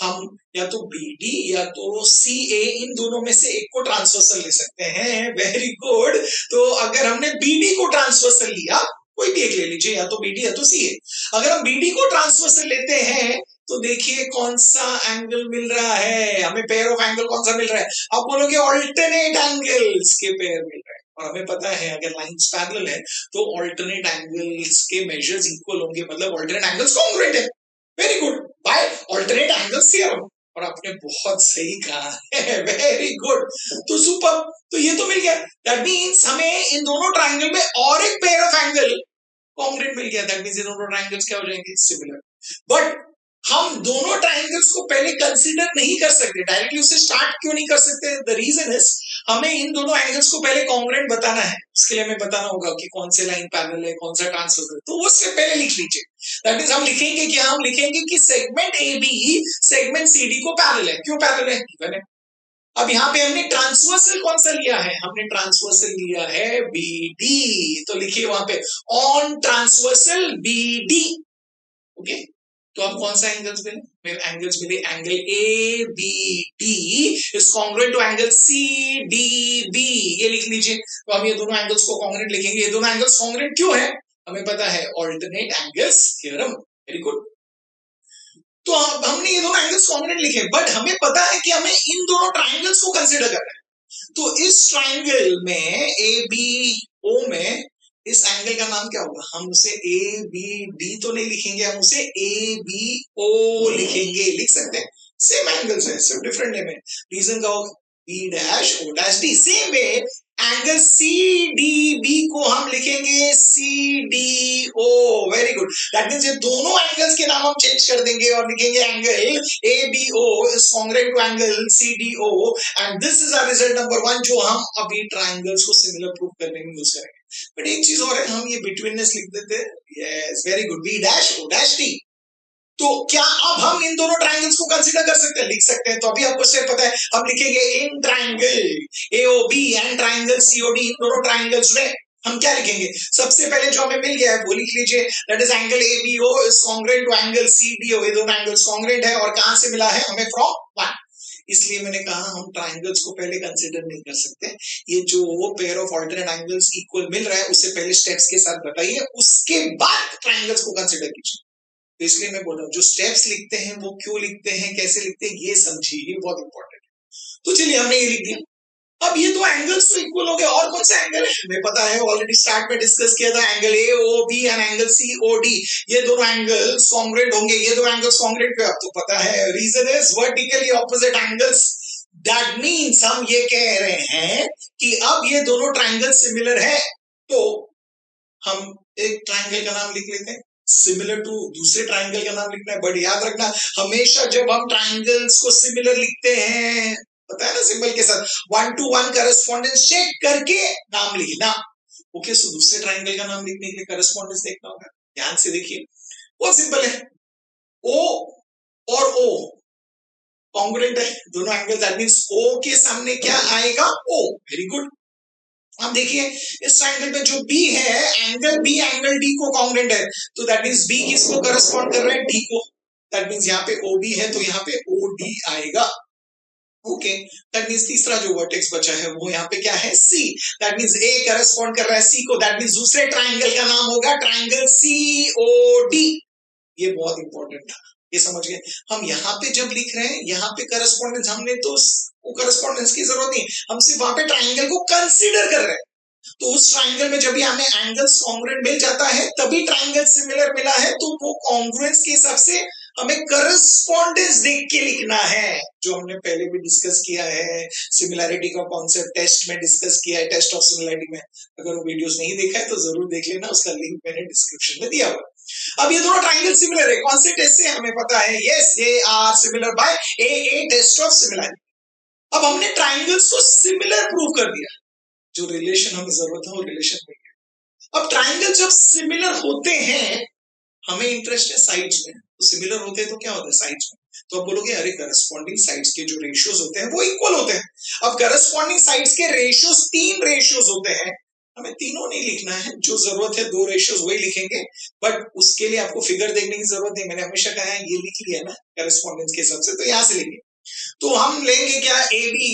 हम या तो BD या तो CA इन दोनों में से एक को ट्रांसवर्सल ले सकते हैं, वेरी गुड। तो अगर हमने BD को ट्रांसवर्सल लिया, कोई भी एक ले लीजिए, या तो BD या तो CA, अगर हम BD को ट्रांसवर्सल लेते हैं तो देखिए कौन सा एंगल मिल रहा है हमें, पेयर ऑफ एंगल कौन सा मिल रहा है? आप बोलोगे ऑल्टरनेट एंगल्स के पेयर मिल रहे हैं, और हमें पता है अगर लाइंस पैरेलल है तो ऑल्टरनेट एंगल्स के मेजर्स इक्वल होंगे, मतलब ऑल्टरनेट एंगल्स कॉन्ग्रुएंट है, very good, by alternate angles theorem. और आपने बहुत सही कहा है, वेरी गुड, तो सुपर। तो ये तो मिल गया, दैट मींस हमें इन दोनों ट्राइंगल में और एक पेयर ऑफ एंगल कॉन्ग्रुएंट मिल गया, दैट मींस ये दोनों ट्राइंगल्स क्या हो जाएंगे? सिमिलर। बट हम दोनों ट्राइंगल्स को पहले कंसीडर नहीं कर सकते, डायरेक्टली उससे स्टार्ट क्यों नहीं कर सकते? द रीजन इज हमें इन दोनों एंगल्स को पहले कॉन्ग्रुएंट बताना है, उसके लिए हमें बताना होगा कि कौन से लाइन पैरेलल है, कौन सा ट्रांसवर्सल, तो उससे पहले लिख लीजिए। दैट मींस हम लिखेंगे क्या? हम लिखेंगे कि सेगमेंट AB सेगमेंट CD को पैरेलल है, क्यों पैरेलल है? गिवन है। अब यहाँ पे हमने ट्रांसवर्सल कौन सा लिया है? हमने ट्रांसवर्सल लिया है BD, तो लिखिए वहां पे ऑन ट्रांसवर्सल BD, ओके। तो अब कौन सा एंगल्स मिले? मेरे एंगल्स मिले, angle ABD is congruent to angle CDB, ये लिख लीजिए। तो हम ये दोनों एंगल्स को कॉन्ग्रुएंट लिखेंगे, ये दोनों एंगल्स कॉन्ग्रुएंट क्यों है? हमें पता है alternate angles theorem, very good. तो अब हमने ये दोनों एंगल्स कॉन्ग्रुएंट लिखे, बट हमें पता है कि हमें इन दोनों ट्राइंगल्स को कंसीडर करना है। तो इस ट्राइंगल में ABO में इस एंगल का नाम क्या होगा? हम उसे ए बी डी तो नहीं लिखेंगे, हम उसे ए बी ओ लिखेंगे, लिख सकते हैं। सेम एंगल्स है, सिर्फ डिफरेंट नेम है। रीजन का होगा B dash O dash D. Same way angle C D B को हम लिखेंगे C D O. Very good. That means ये दोनों एंगल्स के नाम हम चेंज कर देंगे और लिखेंगे angle A B O is congruent to angle C D O, and this is our result number 1 जो हम अभी ट्राइंगल्स को सिमिलर प्रूव करने में यूज करेंगे। बट एक चीज और है, हम ये बिटवीननेस लिख देते हैं। Yes, very good. B dash O dash D. तो क्या अब हम इन दोनों ट्राइंगल्स को कंसीडर कर सकते हैं? लिख सकते हैं। तो अभी आपको स्टेप पता है, हम लिखेंगे in triangle AOB and triangle COD, इन दोनों ट्राइंगल्स में हम क्या लिखेंगे? सबसे पहले जो हमें मिल गया है वो लिख लीजिए, that is angle ABO is congruent to angle CDO. ये दोनों एंगल्स कांग्रुएंट है और कहां से मिला है हमें? फ्रॉम 1। इसलिए मैंने कहा हम ट्राइंगल्स को पहले कंसीडर नहीं कर सकते। ये जो pair of alternate angles equal मिल रहा है उससे पहले स्टेप्स के साथ बताइए, उसके बाद ट्राइंगल्स को कंसीडर कीजिए। तो इसलिए मैं बोल रहा हूँ जो स्टेप्स लिखते हैं वो क्यों लिखते हैं, कैसे लिखते हैं, ये समझिए, ये बहुत इंपॉर्टेंट है। तो चलिए हमने ये लिख दिया। अब ये दो एंगल्स तो इक्वल हो गए, और कौन सा एंगल है हमें पता है, ऑलरेडी स्टार्ट में डिस्कस किया था, angle A O B and angle C O D. ये दोनों एंगल्स कांग्रुएंट होंगे, ये दो एंगल्स कांग्रुएंट पे आपको पता है, reason is vertically opposite angles. That means हम ये कह रहे हैं कि अब ये दोनों ट्राइंगल सिमिलर है। तो हम एक ट्राइंगल का नाम लिख लेते हैं, सिमिलर टू दूसरे ट्राइंगल का नाम लिखना है। बट याद रखना, हमेशा जब हम ट्राइंगल्स को सिमिलर लिखते हैं, पता है ना, सिंबल के साथ 1 to 1 करस्पॉन्डेंस चेक करके नाम लिखना। ओके, सो दूसरे ट्राइंगल का नाम लिखने के लिए करस्पॉन्डेंस देखना होगा। ध्यान से देखिए, बहुत सिंपल है। ओ और ओ कॉन्ग्रुएंट है, दोनों एंगल। दैट मींस ओ के सामने क्या आएगा? ओ। Very good. आप देखिए इस ट्राइंगल में जो बी है, एंगल बी एंगल डी को कांग्रुएंट है, तो दैट मींस बी किसको करस्पॉन्ड कर रहा है? डी को। दैट मींस यहाँ पे ओ बी है तो यहाँ पे ओ डी आएगा। ओके, दैट मींस तीसरा जो वर्टेक्स बचा है वो यहाँ पे क्या है? सी। दैट मींस ए करस्पॉन्ड कर रहा है सी को, दैट मींस दूसरे ट्राइंगल का नाम होगा ट्राइंगल सी ओ डी। ये बहुत इंपॉर्टेंट था, ये समझ गए। हम यहाँ पे जब लिख रहे हैं, यहाँ पे करस्पॉन्डेंस, हमने तो करस्पॉन्डेंस की जरूरत नहीं, हम सिर्फ वहां पे ट्राइंगल को कंसीडर कर रहे हैं। तो उस ट्राइंगल में जब भी हमें एंगल्स कॉन्ग्रुएंट मिल जाता है तभी ट्राइंगल सिमिलर मिला है, तो वो कॉन्ग्रुएंस के हिसाब से हमें करस्पॉन्डेंस देख के लिखना है, जो हमने पहले भी डिस्कस किया है। सिमिलैरिटी का कॉन्सेप्ट टेस्ट में डिस्कस किया है, टेस्ट ऑफ सिमिलैरिटी में। अगर वो वीडियोस नहीं देखा है तो जरूर देख लेना, उसका लिंक मैंने डिस्क्रिप्शन में दिया हुआ। अब ये दोनों ट्राइंगल सिमिलर है, कौन से टेस्ट से हमें पता है? Yes, they are similar by A test of similarity. अब हमने ट्राइंगल्स को सिमिलर प्रूव कर दिया, जो रिलेशन हमें जरूरत है वो रिलेशन मिल गया। अब ट्राइंगल जब सिमिलर होते हैं, हमें इंटरेस्ट है साइड्स में, तो सिमिलर होते हैं तो क्या होता है? साइड्स में। तो आप बोलोगे अरे करस्पॉन्डिंग साइड्स के जो रेशियोज होते हैं वो इक्वल होते हैं। अब करस्पॉन्डिंग साइड्स के रेशियोज 3 रेशियोज होते हैं, हमें तीनों नहीं लिखना है, जो जरूरत है 2 रेशियोज वही लिखेंगे। बट उसके लिए आपको फिगर देखने की जरूरत नहीं, मैंने हमेशा कहा है ये लिख लिया ना करस्पॉन्डेंस के हिसाब से, तो यहां से लिखिए। तो हम लेंगे क्या? A B.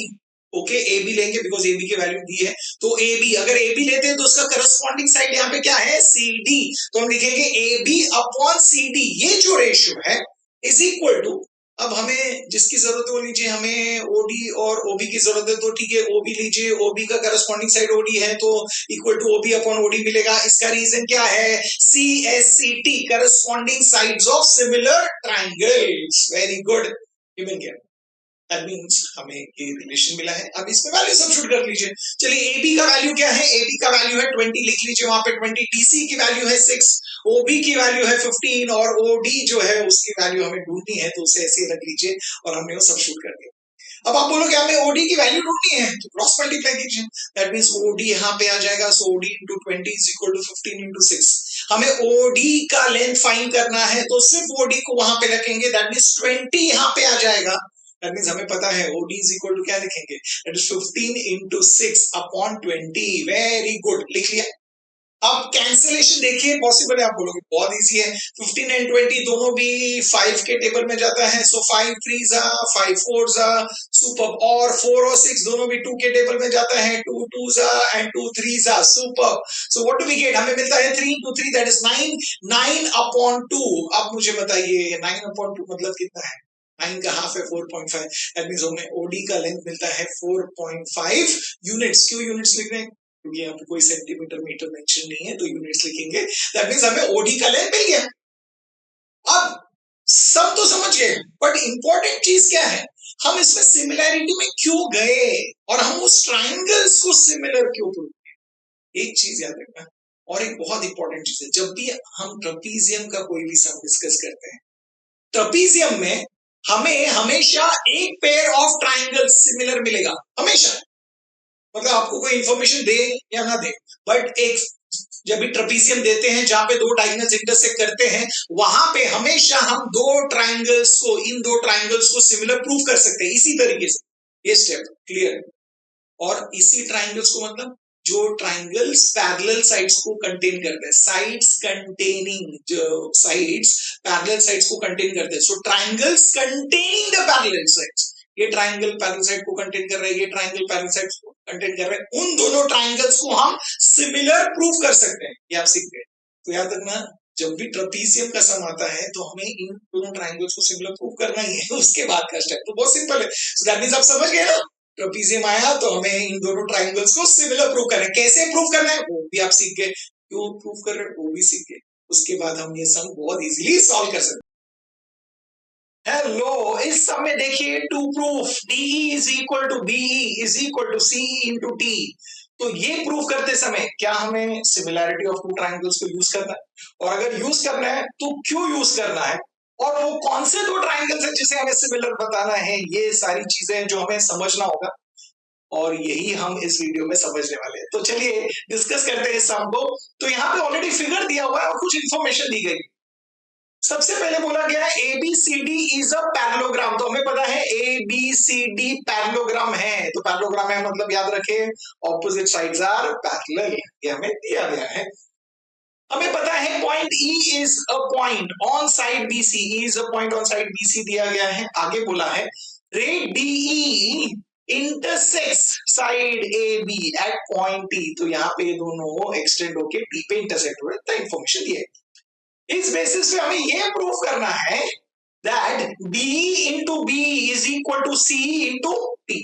Okay, A B लेंगे बिकॉज ए बी की वैल्यू दी है। तो ए बी, अगर ए बी लेते हैं तो उसका करस्पॉन्डिंग साइड यहाँ पे क्या है? C D. तो हम लिखेंगे A B upon C D. ये जो रेशियो है इज इक्वल टू, अब हमें जिसकी जरूरत है वो लीजिए, हमें ओडी और ओबी की जरूरत है तो ठीक है, ओबी लीजिए। ओबी का करस्पॉन्डिंग साइड ओडी है तो equal to OB upon OD मिलेगा। इसका रीजन क्या है? C S C T, corresponding sides of similar triangles. Very good, ये मिल गया। दैट मींस हमें ये रिलेशन मिला है। अब इसमें वैल्यू सब्स्टिट्यूट कर लीजिए। चलिए ए बी का वैल्यू क्या है? ए बी का वैल्यू है 20, लिख लीजिए वहां पे 20। डीसी की वैल्यू है 6, ओबी की वैल्यू है 15 और ओडी जो है उसकी वैल्यू हमें ढूंढनी है, तो उसे ऐसे रख लीजिए और हमने वो सब्स्टिट्यूट कर दिया। अब आप बोलोगे हमें ओडी की वैल्यू ढूंढनी है, तो क्रॉस मल्टीप्लाई कीजिए। दैट मींस ओडी यहाँ पे आ जाएगा, so OD into 20 is equal to 15 into 6। हमें ओडी का लेंथ फाइंड करना है तो सिर्फ ओडी को वहां पे रखेंगे, दैट मींस 20 यहाँ पे आ जाएगा। दैट मींस हमें पता है ओडी इज इक्वल टू क्या लिखेंगे? That is 15 into 6 upon 20। Very good, लिख लिया। अब कैंसिलेशन देखिए, पॉसिबल है? आप बोलोगे बहुत इजी है। 15 एंड 20 दोनों भी 5 के टेबल में जाता है, सो 5 3 जा 5 4 जा, सुपर। और 4 और 6 दोनों भी 2 के टेबल में जाता है, 2 2 जा एंड 2 3 जा, super. So what do we get? हमें मिलता है 3 इंटू 3 दैट इज 9, 9 अपॉन 2। अब मुझे बताइए 9 अपॉन 2 मतलब कितना है? 9 का हाफ है 4.5। दैट मींस हमें ओडी का लेंथ मिलता है 4.5 यूनिट्स। क्यों यूनिट्स लिख रहे हैं? क्योंकि यहाँ पे कोई सेंटीमीटर मीटर मेंशन नहीं है तो यूनिट्स लिखेंगे। दैट मींस हमें ओडी का लेंथ मिल गया। अब सब तो समझ गए, बट इंपॉर्टेंट चीज क्या है, हम इसमें सिमिलैरिटी में क्यों गए और हम उस ट्राइंगल्स को सिमिलर क्यों प्रूव किए, एक चीज याद रखना। और एक बहुत इंपॉर्टेंट चीज है, जब भी हम ट्रपीजियम का कोई भी सम डिस्कस करते हैं, ट्रपीजियम में हमें हमेशा एक पेयर ऑफ ट्राइंगल्स सिमिलर मिलेगा, हमेशा। मतलब आपको कोई इंफॉर्मेशन दे या ना दे, बट एक जब भी ट्रपीजियम देते हैं जहां पे दो डायगोनल्स इंटरसेक्ट करते हैं, वहां पे हमेशा हम इन दो ट्राइंगल्स को सिमिलर प्रूव कर सकते हैं इसी तरीके से। ये स्टेप क्लियर। और इसी ट्राइंगल्स को मतलब जो ट्राइंगल्स पैरेलल साइड्स को कंटेन करते हैं, साइड्स कंटेनिंग, जो साइड्स पैरेलल साइड्स को कंटेन करते हैं, so triangles containing the parallel sides, ये ट्राइंगल पैरेलल साइड को कंटेन कर रहा है, ये ट्राइंगल पैरेलल साइड को कंटेन कर रहा है, उन दोनों ट्राइंगल्स को हम सिमिलर प्रूव कर सकते हैं। ये आप सीख गए। तो याद रखना, जब भी ट्रपीजियम का सम आता है तो हमें इन दोनों ट्राइंगल्स को सिमिलर प्रूव करना ही है, उसके बाद का स्टेप तो बहुत सिंपल है। सो दैट मींस आप समझ गए ना, ट्रपीजियम आया तो हमें इन दोनों ट्राइंगल्स को सिमिलर प्रूव करना है। कैसे प्रूव करना है वो भी आप सीख गए, क्यों प्रूव कर रहे हैं वो भी सीख गए। उसके बाद हम ये सम बहुत इजीली सॉल्व कर सकते हैं। हेलो, इस सम में देखिए, to proof DE is equal to BE is equal to CE into T। तो ये प्रूफ करते समय क्या हमें सिमिलैरिटी ऑफ टू ट्राइंगल्स को यूज करना है, और अगर यूज करना है तो क्यों यूज करना है, और वो कौन से दो ट्राइंगल्स हैं जिसे हमें सिमिलर बताना है, ये सारी चीजें जो हमें समझना होगा, और यही हम इस वीडियो में समझने वाले हैं। तो चलिए डिस्कस करते हैं इस सम को। तो यहाँ पे ऑलरेडी फिगर दिया हुआ है और कुछ इंफॉर्मेशन दी गई। सबसे पहले बोला गया है ABCD इज अ पैरेललोग्राम। तो हमें पता है ABCD पैरेललोग्राम है, तो पैरेललोग्राम है मतलब याद रखें ऑपोजिट साइड्स आर पैरेलल, ये हमें दिया गया है। हमें पता है point E is a point on side BC, E is a point on side BC दिया गया है। आगे बोला है ray DE intersects side AB at point T, तो यहाँ पे दोनों एक्सटेंड होके T पे इंटरसेक्ट हो रहे हैं, तो इंफॉर्मेशन दिए। इस बेसिस पे हमें यह प्रूव करना है that BE into B is equal to CE into T।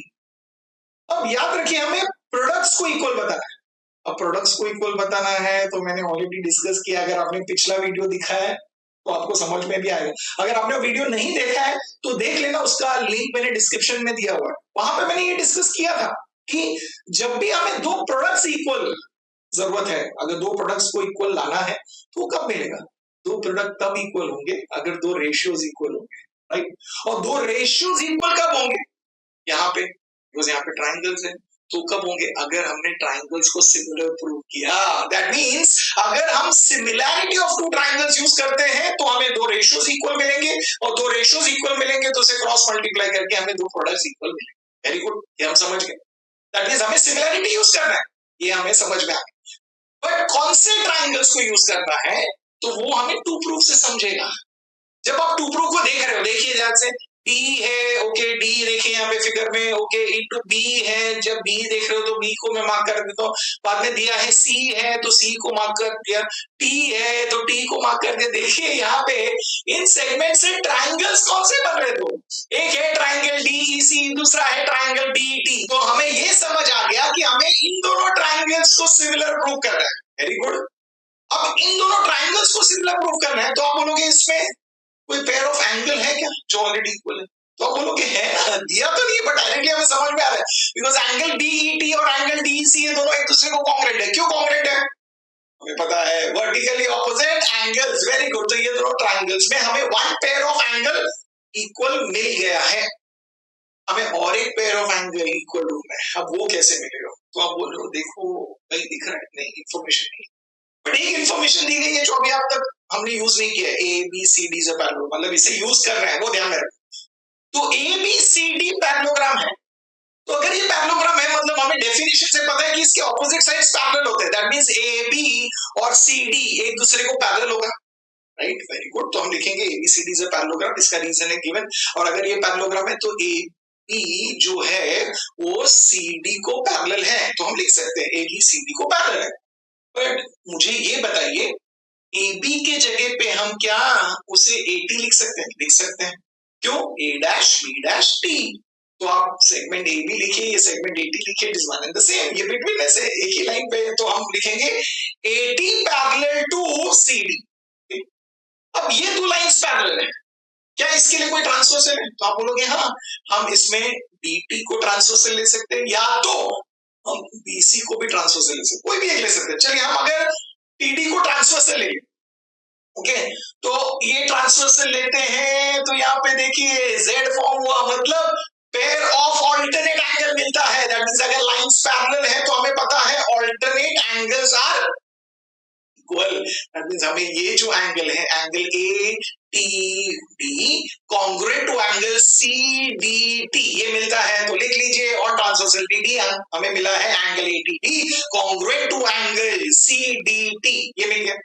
अब याद रखिए हमें प्रोडक्ट्स को इक्वल बताना है। अब प्रोडक्ट्स को इक्वल बताना है तो मैंने ऑलरेडी डिस्कस किया, अगर आपने पिछला वीडियो देखा है तो आपको समझ में भी आएगा। अगर आपने वीडियो नहीं देखा है तो देख लेना, उसका लिंक मैंने डिस्क्रिप्शन में दिया हुआ है। वहां पे मैंने ये डिस्कस किया था कि जब भी हमें दो प्रोडक्ट्स इक्वल जरूरत है, अगर दो प्रोडक्ट्स को इक्वल लाना है तो कब मिलेगा, दो प्रोडक्ट तब इक्वल होंगे अगर दो रेशियोज इक्वल होंगे, राइट। और दो रेशियोज इक्वल कब होंगे, यहाँ पे यहाँ पे ट्राइंगल्स है, तो कब होंगे अगर हमने ट्राइंगल्स को सिमिलर प्रूव किया। दैट मींस अगर हम similarity of two triangles use करते हैं तो हमें दो रेशियोज इक्वल मिलेंगे, और दो रेशियोज इक्वल मिलेंगे तो उसे क्रॉस मल्टीप्लाई करके हमें दो प्रोडक्ट्स इक्वल मिलेंगे। वेरी गुड, ये हम समझ गए। दैट मींस हमें सिमिलैरिटी यूज करना है, ये हमें समझ में आ गया। बट कौन से ट्राइंगल्स को यूज करना है तो वो हमें टू प्रूफ से समझेगा। जब आप टू प्रूफ को देख रहे हो, देखिए ध्यान से, D है, ओके, D देखिए यहाँ पे फिगर में, ओके, इंटू B है। जब B देख रहे हो तो B को मैं मार्क कर देता हूँ, बाद में दिया है C है तो C को मार्क कर दिया, T है तो T को मार्क कर दिया। देखिए यहाँ पे इन सेगमेंट से ट्राइंगल्स कौन से बन रहे थे, एक है ट्राइंगल DEC, दूसरा है ट्राइंगल DET। तो हमें ये समझ आ गया कि हमें इन दोनों ट्राइंगल्स को सिमिलर प्रूव करना है। Very good. अब इन दोनों ट्राइंगल्स को सिमिलर प्रूव करना है तो आप बोलोगे इसमें कोई पेयर ऑफ एंगल है क्या जो ऑलरेडी इक्वल है, तो आप बोलोगे है ना, दिया तो नहीं बट डायरेक्टली हमें समझ में आ रहा है, बिकॉज एंगल DET और एंगल DEC ये दोनों एक दूसरे को कॉन्ग्रुएंट है। क्यों कॉन्ग्रुएंट है, हमें पता है, vertically opposite angles. Very good. तो ये दोनों ट्राइंगल्स में हमें one pair of angle equal मिल गया है, हमें और एक पेयर ऑफ एंगल इक्वल ढूंढना है। अब वो कैसे मिलेगा, तो आप बोल रहे हो देखो कहीं दिख रहा है, नहीं, इंफॉर्मेशन नहीं, बट एक इंफॉर्मेशन दी गई है जो अभी आप तक हमने यूज नहीं किया, ABCD से पैरेलल, मतलब इसे यूज कर रहे हैं, वो ध्यान में रखें। तो ABCD पैरेललोग्राम है, तो अगर ये पैरेललोग्राम है मतलब हमें डेफिनेशन से पता है कि इसके ऑपोजिट साइड्स पैरेलल होते हैं। दैट मींस AB और CD एक दूसरे को पैरेलल होगा, राइट। Very good. तो हम लिखेंगे ABCD से पैरेललोग्राम, इसका रीजन है गिवन, और अगर ये पैरेललोग्राम है तो AB जो है वो CD को पैरेलल है, तो हम लिख सकते हैं AB CD को पैरेलल है। बट मुझे ये बताइए AB के जगह पे हम क्या उसे AT लिख सकते हैं, लिख सकते हैं। क्यों, A' B' T। तो आप सेगमेंट ए भी लिखिए, ये सेगमेंट एटी लिखिए, it is one and the same, ये बिटवीन में से एक ही लाइन पे, तो हम लिखेंगे एटी पैरेलल टू सीडी। अब ये दो लाइंस पैरेलल है, क्या इसके लिए कोई ट्रांसवर्सल है? तो आप बोलोगे हाँ, हम इसमें बीटी को ट्रांसवर्सल ले सकते हैं, या तो हम बीसी को भी ट्रांसवर्सल ले सकते हैं, कोई भी एक ले सकते हैं। चलिए हम अगर टीडी को ट्रांसवर्सल ले, ओके, तो ये ट्रांसवर्सल लेते हैं, तो यहाँ पे देखिए जेड फॉर्म हुआ, मतलब पेयर ऑफ ऑल्टरनेट एंगल मिलता है। दैट मींस अगर लाइंस पैरेलल है तो हमें पता है alternate angles are equal. That means हमें ये जो एंगल है, angle A T D congruent to angle C D T, ये मिलता है। तो लिख लीजिए और ट्रांसवर्सल डी हमें मिला है angle A T D congruent to angle C D T, ये मिल गया।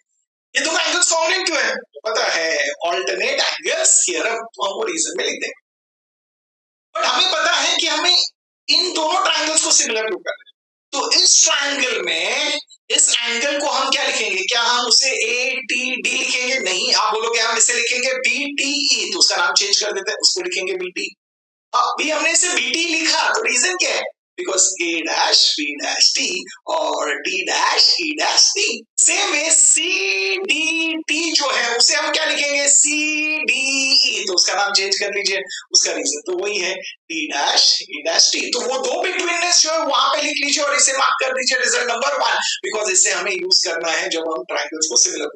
ये दोनों एंगल्स कॉन्ग्रुएंट क्यों है? पता है ऑल्टरनेट एंगल्स थ्योरम, तो हम वो रीजन में लिख देंगे। बट हमें पता है कि हमें इन दोनों ट्रायंगल्स को सिमिलर प्रूव करना है। तो इस ट्रायंगल में इस एंगल को हम क्या लिखेंगे? क्या हम उसे ए टी डी लिखेंगे? नहीं, आप बोलोगे हम इसे लिखेंगे बी टी ई, तो उसका नाम चेंज कर देते हैं, उसको लिखेंगे बी टी। अभी हमने इसे बी टी लिखा, तो रीजन क्या है? Because A dash B dash T और D dash E dash T. Same way C D T जो है उसे हम क्या लिखेंगे? सी डी ई, तो उसका नाम चेंज कर लीजिए, उसका रीजन तो वही है D dash E dash T. तो वो दो बिटवीननेस जो है वहां पे लिख लीजिए और इसे मार्क कर दीजिए रिजल्ट नंबर 1, बिकॉज इसे हमें यूज करना है जब हम ट्रायंगल्स को सिमिलर।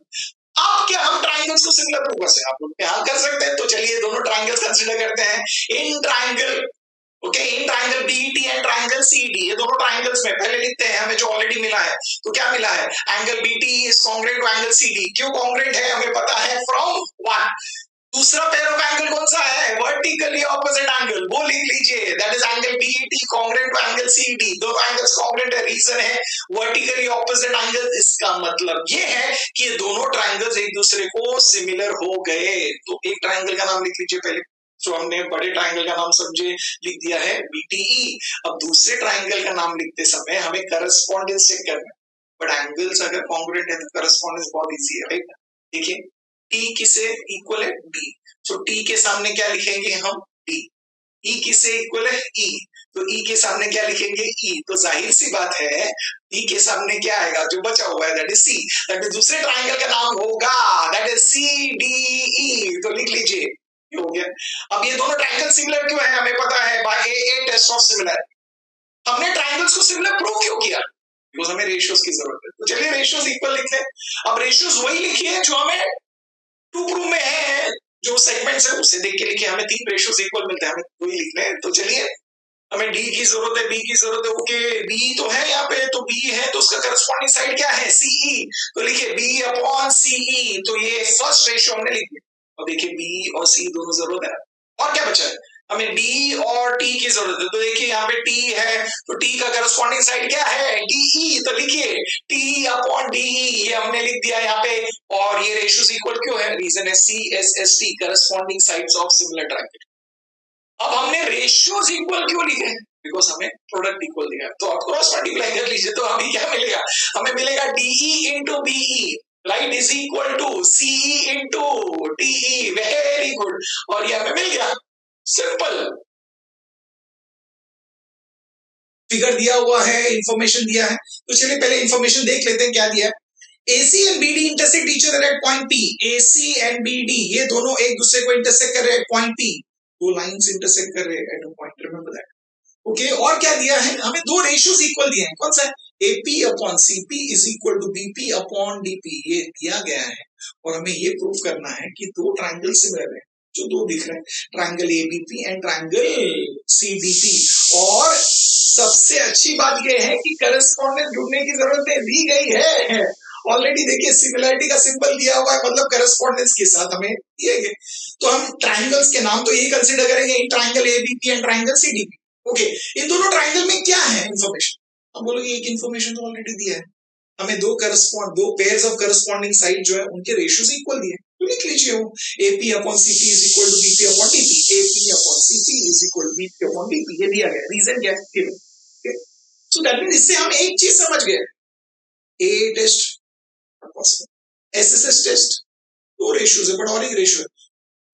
आप क्या हम ट्रायंगल्स को सिमिलर प्रूव कर सकते हैं? आप लोग यहाँ कर सकते हैं, तो चलिए दोनों ट्रायंगल्स कंसीडर करते हैं। In triangle, okay, in triangle BT and triangle CD, ये दोनों ट्रायंगल्स में पहले लिखते हैं हमें जो ऑलरेडी मिला है। तो क्या मिला है? Angle BT is congruent to angle CD. क्यों कॉन्ग्रुएंट है? हमें पता है फ्रॉम 1। दूसरा पेयर ऑफ एंगल कौन सा है? वर्टिकली ऑपोजिट एंगल, वो लिख लीजिए, that is angle BT congruent to angle CD. दोनों एंगल्स कॉन्ग्रुएंट है, रीजन है वर्टिकली ऑपोजिट एंगल। इसका मतलब ये है कि ये दोनों ट्रायंगल्स एक दूसरे को सिमिलर हो गए। तो एक ट्रायंगल का नाम लिख लीजिए पहले, जो हमने बड़े ट्रायंगल का नाम समझे लिख दिया है बीटीई। अब दूसरे ट्रायंगल का नाम लिखते समय हमें करस्पॉन्डेंस चेक करना है, बट एंगल्स अगर कॉन्ग्रुएंट है तो करस्पॉन्डेंस बहुत इजी है, राइट? देखिए टी किसे इक्वल है? डी। तो टी के सामने क्या लिखेंगे हम? डी। ई किसे इक्वल है? ई। तो ई के सामने क्या लिखेंगे? ई। तो जाहिर सी बात है ई के सामने क्या आएगा? जो बचा हुआ है that is C. That is दूसरे ट्रायंगल का नाम होगा, that is C D E. तो लिख लीजिए, हो गया। अब ये दोनों ट्रायंगल सिमिलर क्यों है? हमें पता है by A test of similar. हमने ट्रायंगल्स को सिमिलर प्रूव क्यों किया? बिकॉज़ हमें रेशियोज की जरूरत है। तो चलिए रेशियोज इक्वल लिखते हैं। अब रेशियोज वही लिखिए जो हमें टू प्रूव में है, जो सेगमेंट्स है उसे देख के लिखिए। हमें 3 रेशियोज इक्वल मिलते हैं, हमें वही लिखने हैं। तो चलिए हमें डी की जरूरत है, बी की जरूरत है, ओके बी तो है यहाँ पे, तो बी है तो उसका करस्पॉन्डिंग साइड क्या है? सीई। तो लिखिए बी अपॉन सीई। तो ये फर्स्ट रेशियो हमने लिख दिया। और देखिए बी और सी दोनों जरूरत है, और क्या बचा है? हमें डी और टी की जरूरत है। तो देखिए यहाँ पे टी है, तो टी का करस्पॉन्डिंग साइड क्या है? डीई। तो लिखिए टी अपॉन डीई, ये हमने लिख दिया यहाँ पे। और ये रेशियोज इक्वल क्यों है? रीजन है C S S T, corresponding sides of similar triangle. अब हमने रेशियोज इक्वल क्यों लिखे? बिकॉज हमें प्रोडक्ट इक्वल दिया है। तो आप क्रॉस मल्टीप्लाई कर लीजिए, तो हमें क्या मिलेगा? हमें मिलेगा DE into BE, right, is equal to CE into TE. Very good, और ये हमें मिल गया। सिंपल फिगर दिया हुआ है, इंफॉर्मेशन दिया है। तो चलिए पहले इंफॉर्मेशन देख लेते हैं क्या दिया है। AC and BD intersect each other at point P. AC and BD ये दोनों एक दूसरे को इंटरसेक्ट कर रहे हैं पॉइंट P। दो लाइंस इंटरसेक्ट कर रहे हैं at a point, remember that. Okay, और क्या दिया है? हमें दो रेशियोज इक्वल दिए हैं। कौन सा है? AP upon CP is equal to BP upon DP, ये दिया गया है। और हमें ये प्रूव करना है कि दो ट्रायंगल सिमिलर है, जो दो दिख रहे हैं, triangle ABP and triangle CDP। और सबसे अच्छी बात यह है कि करस्पॉन्डेंस ढूंढने की जरूरत नहीं, दी गई है ऑलरेडी। देखिए सिमिलरिटी का सिंबल दिया हुआ है, मतलब करस्पॉन्डेंस के साथ हमें दिए गए। तो हम ट्रायंगल्स के नाम तो यही कंसीडर करेंगे, in triangle ABP and triangle CDP. Okay, इन दोनों ट्रायंगल में क्या है इंफॉर्मेशन? अब बोलोगे एक इंफॉर्मेशन तो ऑलरेडी दिया है, हमें दो पेयर्स ऑफ करस्पॉन्डिंग साइड जो है उनके रेशियोज इक्वल दिए। तो लिख लीजिए वो AP upon CP is equal to BP upon DP। AP upon CP is equal to BP upon DP, ये दिया गया। रीजन क्या है? सो दैट मींस इससे हम एक चीज समझ गए, A टेस्ट SSS टेस्ट, दो रेशियोज है, बट और एक रेशियो है।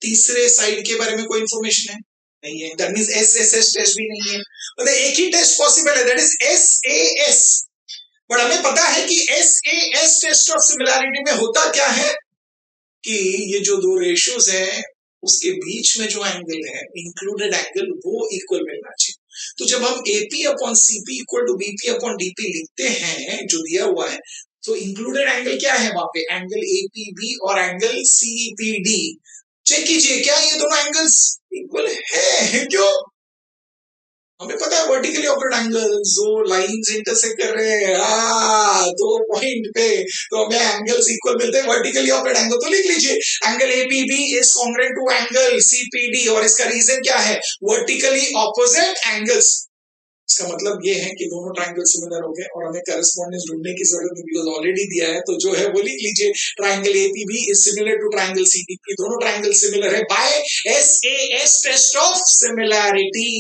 तीसरे साइड के बारे में कोई इंफॉर्मेशन है? नहीं है, दैट मींस SSS टेस्ट भी नहीं है, मतलब एक ही टेस्ट पॉसिबल है, दैट इज SAS। बट हमें पता है कि SAS टेस्ट ऑफ सिमिलैरिटी में होता क्या है कि ये जो दो रेशियोज है उसके बीच में जो एंगल है, इंक्लूडेड एंगल, वो इक्वल मिलना चाहिए। तो जब हम AP upon CP equal to BP upon DP लिखते हैं जो दिया हुआ है, तो इंक्लूडेड एंगल क्या है वहां पे, एंगल APB और एंगल CPD। चेक कीजिए क्या ये दोनों एंगल्स इक्वल है? क्यों? हमें पता है वर्टिकली ऑपरेट एंगल्स जो लाइंस इंटरसेक्ट कर रहे हैं दो पॉइंट पे, तो हमें एंगल्स इक्वल मिलते हैं वर्टिकली ऑपरेट एंगल। तो लिख लीजिए angle APB is congruent to angle CPD, और इसका रीजन क्या है, वर्टिकली ऑपोजिट एंगल्स। इसका मतलब ये है कि दोनों ट्रायंगल सिमिलर हो गए और हमें करस्पॉन्डेंस ढूंढने की जरूरत नहीं, बिकॉज ऑलरेडी दिया है। तो जो है वो लिख लीजिए, triangle APB is similar to triangle CPD, दोनों ट्रायंगल सिमिलर है by SAS test of similarity.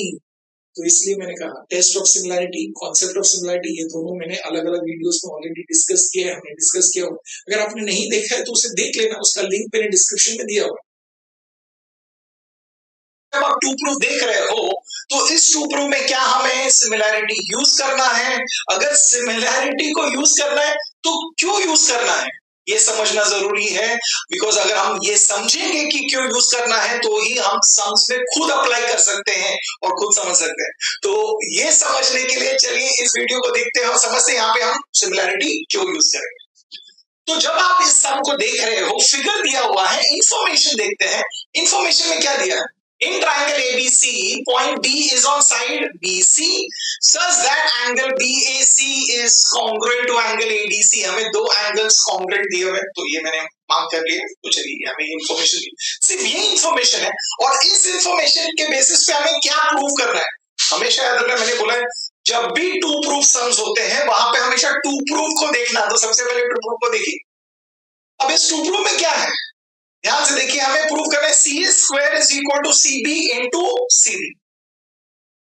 तो इसलिए मैंने कहा test of similarity, concept of similarity, ये दोनों मैंने अलग अलग वीडियोस में ऑलरेडी डिस्कस किया है, हमने डिस्कस किया हो। अगर आपने नहीं देखा है तो उसे देख लेना, उसका लिंक मैंने डिस्क्रिप्शन में दिया हुआ। जब आप टू प्रूफ देख रहे हो तो इस टू प्रूफ में क्या हमें सिमिलैरिटी यूज करना है? अगर सिमिलैरिटी को यूज करना है तो क्यों यूज करना है ये समझना जरूरी है, बिकॉज अगर हम ये समझेंगे कि क्यों यूज करना है तो ही हम सम्स में खुद अप्लाई कर सकते हैं और खुद समझ सकते हैं। तो ये समझने के लिए चलिए इस वीडियो को देखते हैं और समझते हैं यहाँ पे हम सिमिलैरिटी क्यों यूज करेंगे। तो जब आप इस सम को देख रहे हो, फिगर दिया हुआ है, इंफॉर्मेशन देखते हैं। इंफॉर्मेशन में क्या दिया है? In triangle ABC, point D is on side BC such that angle BAC is congruent to angle ADC। हमें दो एंगल्स कॉन्ग्रुएंट दिए हुए, तो ये मैंने मार्क कर लिया। तो चलिए हमें इंफॉर्मेशन दी, सिर्फ ये इंफॉर्मेशन है, और इस इंफॉर्मेशन के बेसिस पे हमें क्या प्रूव करना है। हमेशा याद रखना, मैंने बोला है जब भी टू प्रूफ सम्स होते हैं वहां पे हमेशा टू प्रूफ को देखना। तो सबसे पहले टू प्रूफ को देखिए। अब इस टू प्रूफ में क्या है, ध्यान से देखिए, हमें प्रूव करना है C square is equal to CB into CD।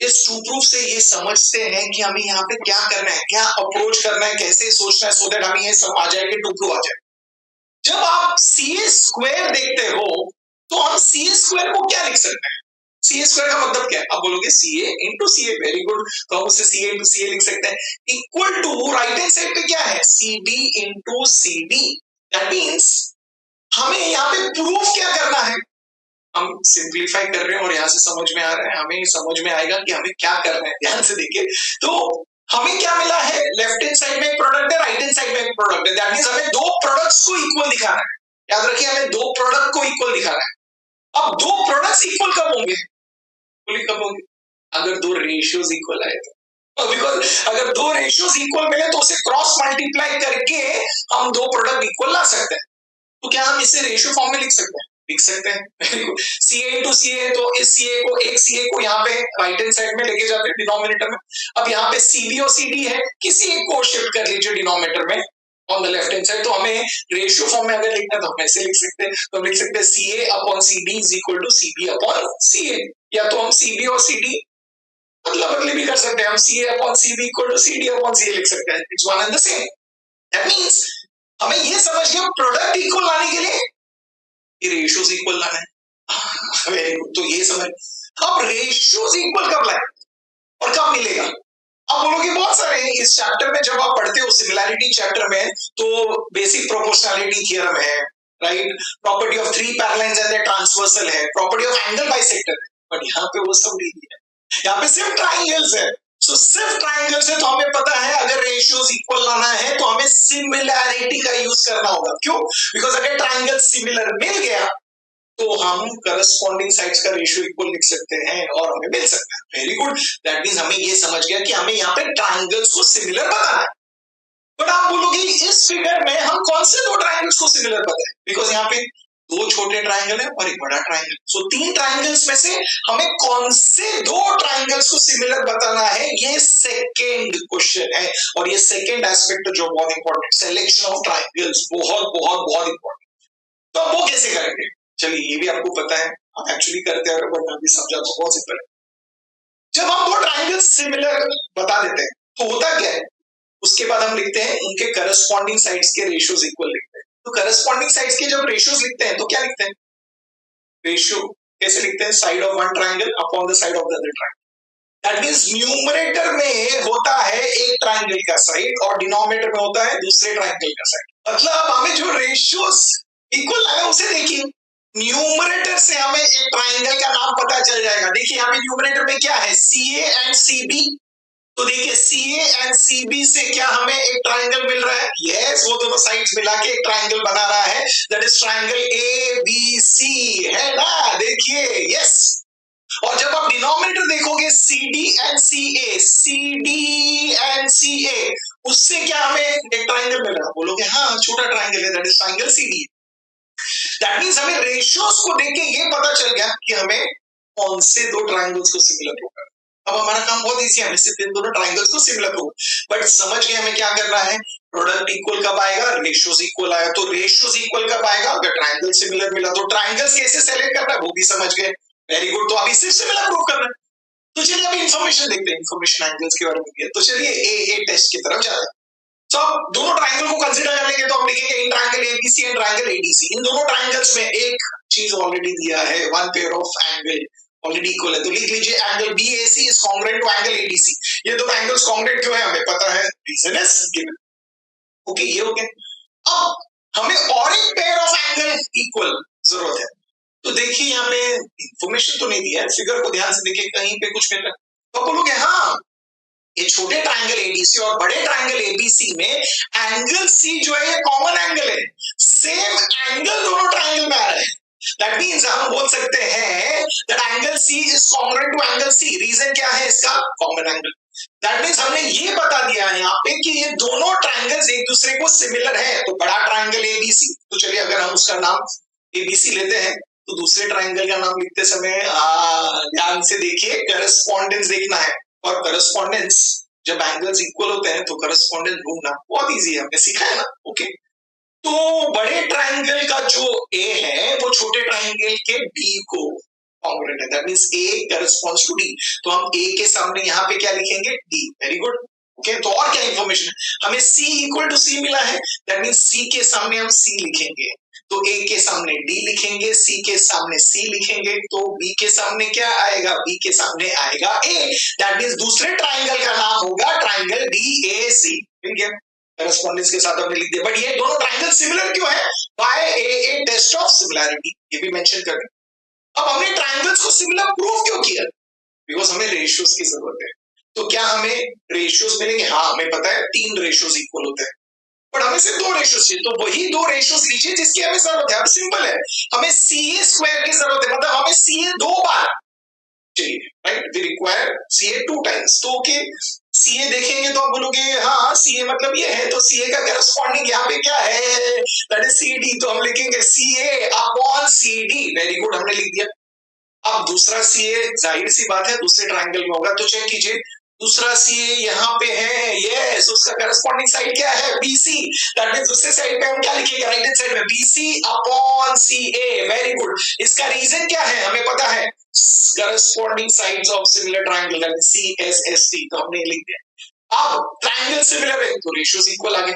इस टू प्रूफ से ये समझते हैं कि हमें यहाँ पे क्या करना है, क्या अप्रोच करना है, कैसे सोचना है, सो दैट हमें ये सब आ जाए कि टू प्रूफ आ जाए। जब आप सी स्क्वायर देखते हो तो हम सी स्क्वायर को क्या लिख सकते हैं? सी स्क्वायर का मतलब क्या है? आप बोलोगे CA into CA, very good, तो हम उसे CA इंटू CA लिख सकते हैं, equal to right hand side पे क्या है, CB into CD। That means हमें यहाँ पे प्रूफ क्या करना है, हम सिंप्लीफाई कर रहे हैं और यहाँ से समझ में आ रहा है, हमें समझ में आएगा कि हमें क्या करना है। ध्यान से देखिए, तो हमें क्या मिला है, लेफ्ट हैंड साइड में एक प्रोडक्ट है, राइट हैंड साइड में एक प्रोडक्ट है, दैट मींस हमें दो प्रोडक्ट्स को इक्वल दिखाना है। याद रखिए, हमें दो प्रोडक्ट को इक्वल दिखाना है। अब दो प्रोडक्ट्स इक्वल कब होंगे, कब होंगे? अगर दो रेशियोज इक्वल आए तो, बिकॉज अगर दो रेशियोज इक्वल मिले तो उसे क्रॉस मल्टीप्लाई करके हम दो प्रोडक्ट इक्वल ला सकते हैं। तो क्या हम इसे रेशियो फॉर्म में लिख सकते हैं? लिख सकते हैं। CA इंटू CA, तो इस CA को, एक CA को यहाँ पे राइट हैंड साइड में लेके जाते हैं डिनोमिनेटर में। अब यहाँ पे CB और CD है, किसी एक को शिफ्ट कर लीजिए डिनोमिनेटर में on the left hand side. तो हमें रेशियो फॉर्म में अगर लिखना है तो हम ऐसे लिख सकते हैं, तो हम लिख सकते हैं CA upon CD is equal to CB upon CA, या तो हम CB और CD मतलब बदली भी कर सकते हैं, हम CA upon CB equal to CD upon CA लिख सकते हैं, it's one and the same. That means हमें ये समझ गया प्रोडक्ट इक्वल लाने के लिए ये रेशियोज इक्वल लाना है। वेरी गुड, तो ये समझ। अब रेशियोज इक्वल कब लाए और कब मिलेगा? आप बोलोगे बहुत सारे हैं इस चैप्टर में, जब आप पढ़ते हो सिमिलैरिटी चैप्टर में तो बेसिक प्रोपोर्शनैलिटी थ्योरम है, right, property of three parallels and the transversal है, प्रॉपर्टी ऑफ एंगल बाइसेक्टर है, बट यहाँ पे वो सब नहीं है, यहाँ पे सिर्फ ट्राइंगल्स है। सो सिर्फ ट्राइंगल से तो हमें पता है अगर रेशियोज इक्वल लाना है तो हमें सिमिलैरिटी का यूज करना होगा। क्यों? बिकॉज अगर ट्राइंगल सिमिलर मिल गया तो हम करस्पॉन्डिंग साइड्स का रेशियो इक्वल लिख सकते हैं और हमें मिल सकता है। वेरी गुड, दैट मींस हमें ये समझ गया कि हमें यहाँ पे ट्राइंगल्स को सिमिलर बताना है। बट आप बोलोगे इस फिगर में हम कौन से दो ट्राइंगल्स को सिमिलर बताएं, बिकॉज यहाँ पे दो छोटे ट्राइंगल है और एक बड़ा ट्राइंगल। सो तीन ट्राइंगल्स में से हमें कौन से दो ट्राइंगल्स को सिमिलर बताना है, ये सेकेंड क्वेश्चन है। और ये सेकेंड एस्पेक्ट जो बहुत इंपॉर्टेंट, सिलेक्शन ऑफ ट्राइंगल्स, बहुत बहुत बहुत इंपॉर्टेंट। तो वो कैसे करेंगे? चलिए ये भी आपको पता है, आप एक्चुअली करते हैं, बट अभी समझा तो बहुत सिंपल है। जब हम दो ट्राइंगल्स सिमिलर बता देते हैं तो होता क्या है, उसके बाद हम लिखते हैं उनके करस्पॉन्डिंग साइड्स के रेशियोज इक्वल लिखते हैं। तो करस्पॉन्डिंग साइड्स के जब रेशियोज लिखते हैं तो क्या लिखते हैं? रेशियो कैसे लिखते हैं? Side of one triangle upon the side of the other triangle. That means numerator में होता है एक ट्राइंगल का साइड और डिनोमिनेटर में होता है दूसरे ट्राइंगल का साइड। मतलब हमें जो रेशियोज इक्वल आया उसे देखिए, न्यूमरेटर से हमें एक ट्राइंगल का नाम पता चल जाएगा। देखिए यहाँ पे न्यूमरेटर में क्या है? CA and CB। तो देखिए CA एंड CB से क्या हमें एक ट्राइंगल मिल रहा है? यस, वो दोनों साइड्स मिला के एक ट्राइंगल बना रहा है, दैट इज ट्राइंगल ABC, है ना? देखिए यस। और जब आप डिनोमिनेटर देखोगे CD एंड CA, उससे क्या हमें एक ट्राइंगल मिल रहा है? बोलोगे हाँ छोटा ट्राइंगल है, that is triangle CD। That means हमें रेशियोज को देख के ये पता चल गया कि हमें कौन से दो ट्राइंगल्स को सिमिलर होगा। अब हमारा काम बहुत इजी है, हमें सिर्फ इन दोनों ट्राइंगल्स को सिमिलर हो, बट समझ गए हमें क्या करना है? प्रोडक्ट इक्वल कब आएगा? रेशियोज इक्वल आया। तो रेशियोज इक्वल कब आएगा? अगर ट्राइंगल सिमिलर मिला। तो ट्राइंगल्स कैसे सेलेक्ट करना है वो भी समझ गए, वेरी गुड। तो अभी सिर्फ सिमिलर प्रूव करना है। तो चलिए अभी इंफॉर्मेशन देखते हैं, इंफॉर्मेशन एंगल्स के बारे में। तो चलिए ए टेस्ट की तरफ जाते हैं। तो अब दोनों ट्राइंगल को कंसीडर कर लेंगे, तो हम लिखेंगे in triangle ABC and triangle ADC। इन दोनों ट्राइंगल्स में एक चीज ऑलरेडी दिया है, one pair of angle already equal है। तो लिख लीजिए angle BAC is congruent to angle ADC। ये दो एंगल्स कांग्रुएंट क्यों है हमें पता है, रीजन इज गिवन। ओके, ये हो गया। अब हमें और एक पेयर ऑफ एंगल इक्वल जरूरत है। तो देखिए यहाँ पे इंफॉर्मेशन तो नहीं दिया है, फिगर को ध्यान से देखिए, कहीं पे कुछ मिल रहा है। तो बोलोगे हाँ ये छोटे ट्राइंगल ADC और बड़े ट्राइंगल ABC में एंगल C जो है ये कॉमन एंगल है, सेम एंगल दोनों ट्राइंगल में आ रहा है। दैट मींस हम बोल सकते हैं that angle C is congruent to angle C। Reason क्या है इसका? Common angle. दैट मींस हमने ये बता दिया है यहाँ पे कि ये दोनों ट्राइंगल्स एक दूसरे को सिमिलर है। तो बड़ा ट्राइंगल ABC, तो चलिए अगर हम उसका नाम ABC लेते हैं तो दूसरे ट्राइंगल का नाम लिखते समय ध्यान से देखिए, करस्पॉन्डेंस देखना है। और करस्पॉन्डेंस जब एंगल्स इक्वल होते हैं तो करस्पॉन्डेंस ढूंढना बहुत इजी है, हमने सीखा है ना। ओके, तो बड़े ट्राइंगल का जो A है वो छोटे ट्राइंगल के B को कांग्रुएंट है। That means A corresponds to D। तो हम A के सामने यहाँ पे क्या लिखेंगे? D। Very good. ओके, तो और क्या इंफॉर्मेशन है? हमें C इक्वल टू C मिला है, दैट मींस C के सामने हम C लिखेंगे। तो A के सामने D लिखेंगे, C के सामने C लिखेंगे, तो B के सामने क्या आएगा? B के सामने आएगा A। दैट मींस दूसरे ट्राइंगल का नाम होगा ट्राइंगल DAC। ठीक है, करस्पॉन्डेंस के साथ हमने लिख दिया। बट ये दोनों ट्राइंगल सिमिलर क्यों है? By A test of similarity, ये भी मेंशन कर दें। अब हमने ट्राइंगल्स को सिमिलर प्रूव क्यों किया? बिकॉज हमें रेशियोज की जरूरत है। तो क्या हमें रेशियोज मिलेंगे? हाँ, हमें पता है 3 रेशियोज इक्वल होते हैं, पर हमें सिर्फ 2 रेशियोज चाहिए। तो वही 2 रेशियोज लीजिए जिसकी हमें जरूरत है। अब सिंपल है, हमें CA स्क्वायर की जरूरत है, मतलब हमें CA 2 बार चाहिए, right? We require CA 2 times. तो ओके, CA देखेंगे तो आप बोलोगे हाँ CA मतलब ये है, तो CA का करस्पॉन्डिंग यहाँ पे क्या है? That is CD। तो हम लिखेंगे CA upon CD। Very good, हमने लिख दिया। अब दूसरा CA जाहिर सी बात है दूसरे ट्राइंगल में होगा, तो चेक कीजिए दूसरा CA यहाँ पे है, यस, उसका करस्पॉन्डिंग साइड क्या है? BC। दैट मींस दूसरे साइड पे हम क्या लिखेंगे? राइट हैंड साइड में BC upon CA। Very good. इसका रीजन क्या है? हमें पता है corresponding sides of similar triangle, that means CSST। तो हमने लिख दिया। अब ट्राइंगल सिमिलर है तो रेशियोज इक्वल आ गए,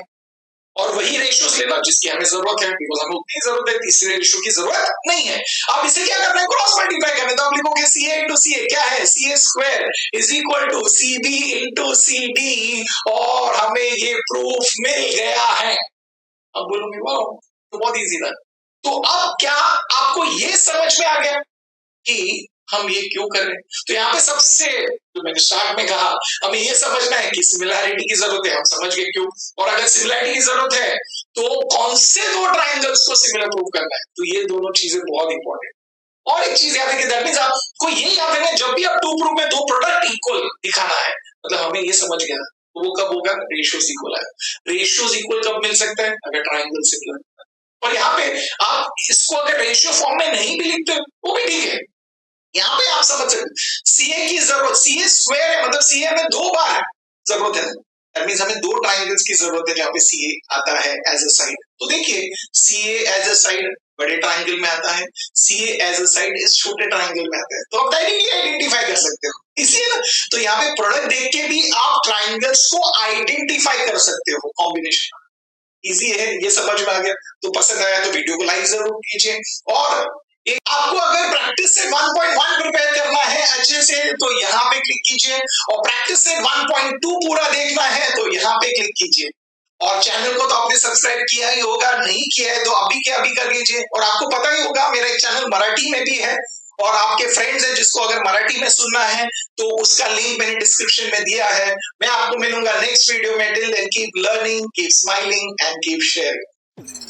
और वही रेशियोज लेना जिसकी हमें जरूरत है, बिकॉज हमें उतनी जरूरत है, तीसरे रेशियो की जरूरत नहीं है। अब इसे क्या करना है? क्रॉस मल्टीप्लाई करना है। तो आप लिखोगे CA इंटू CA क्या है? CA square is equal to CB into CD, और हमें ये प्रूफ मिल गया है। अब बोलोगे वाह, तो बहुत इजी था। तो अब क्या आपको ये समझ में आ गया कि हम ये क्यों कर रहे हैं? तो यहाँ पे सबसे जो मैंने स्टार्ट में कहा, हमें ये समझना है कि सिमिलैरिटी की जरूरत है, हम समझ गए क्यों। और अगर सिमिलैरिटी की जरूरत है तो कौन से दो ट्राइंगल्स को सिमिलर प्रूव करना है, तो ये दोनों चीजें बहुत इंपॉर्टेंट। और एक चीज याद रखिए, दैट मींस आपको ये याद रखना है जब भी आप 2 प्रूफ में 2 प्रोडक्ट इक्वल दिखाना है, मतलब हमें ये समझ गया तो वो कब होगा? रेशियोज इक्वल है। रेशियोज इक्वल कब मिल सकता है? अगर ट्राइंगल सिमिलर। और यहाँ पे आप इसको अगर रेशियो फॉर्म में नहीं भी लिखते वो भी ठीक है। यहाँ पे आप समझ सकते CA की जरूरत, CA स्क्वायर है, मतलब CA में 2 बार जरूरत है। दैट मींस हमें 2 ट्राइंगल्स की जरूरत है जहाँ पे CA आता है एज अ साइड। तो देखिए CA एज अ साइड बड़े ट्राइंगल में आता है, CA एज अ साइड इस छोटे ट्राइंगल में आता है। तो आप डायरेक्टली आइडेंटिफाई कर सकते हो, इसलिए ना तो यहाँ पे प्रोडक्ट देख के भी आप ट्राइंगल्स को आइडेंटिफाई कर सकते हो कॉम्बिनेशन। इजी है, ये समझ में आ गया। तो पसंद आया तो वीडियो को लाइक जरूर कीजिए, और आपको अगर प्रैक्टिस से 1.1 प्रिपेयर करना है अच्छे से तो यहाँ पे क्लिक कीजिए, और प्रैक्टिस से 1.2 पूरा देखना है तो यहाँ पे क्लिक कीजिए। और चैनल को तो आपने सब्सक्राइब किया ही होगा, नहीं किया है तो अभी के अभी कर लीजिए। और आपको पता ही होगा मेरा एक चैनल मराठी में भी है, और आपके फ्रेंड्स हैं जिसको अगर मराठी में सुनना है तो उसका लिंक मैंने डिस्क्रिप्शन में दिया है। मैं आपको मिलूंगा नेक्स्ट वीडियो में। Till then keep learning, keep smiling and keep sharing.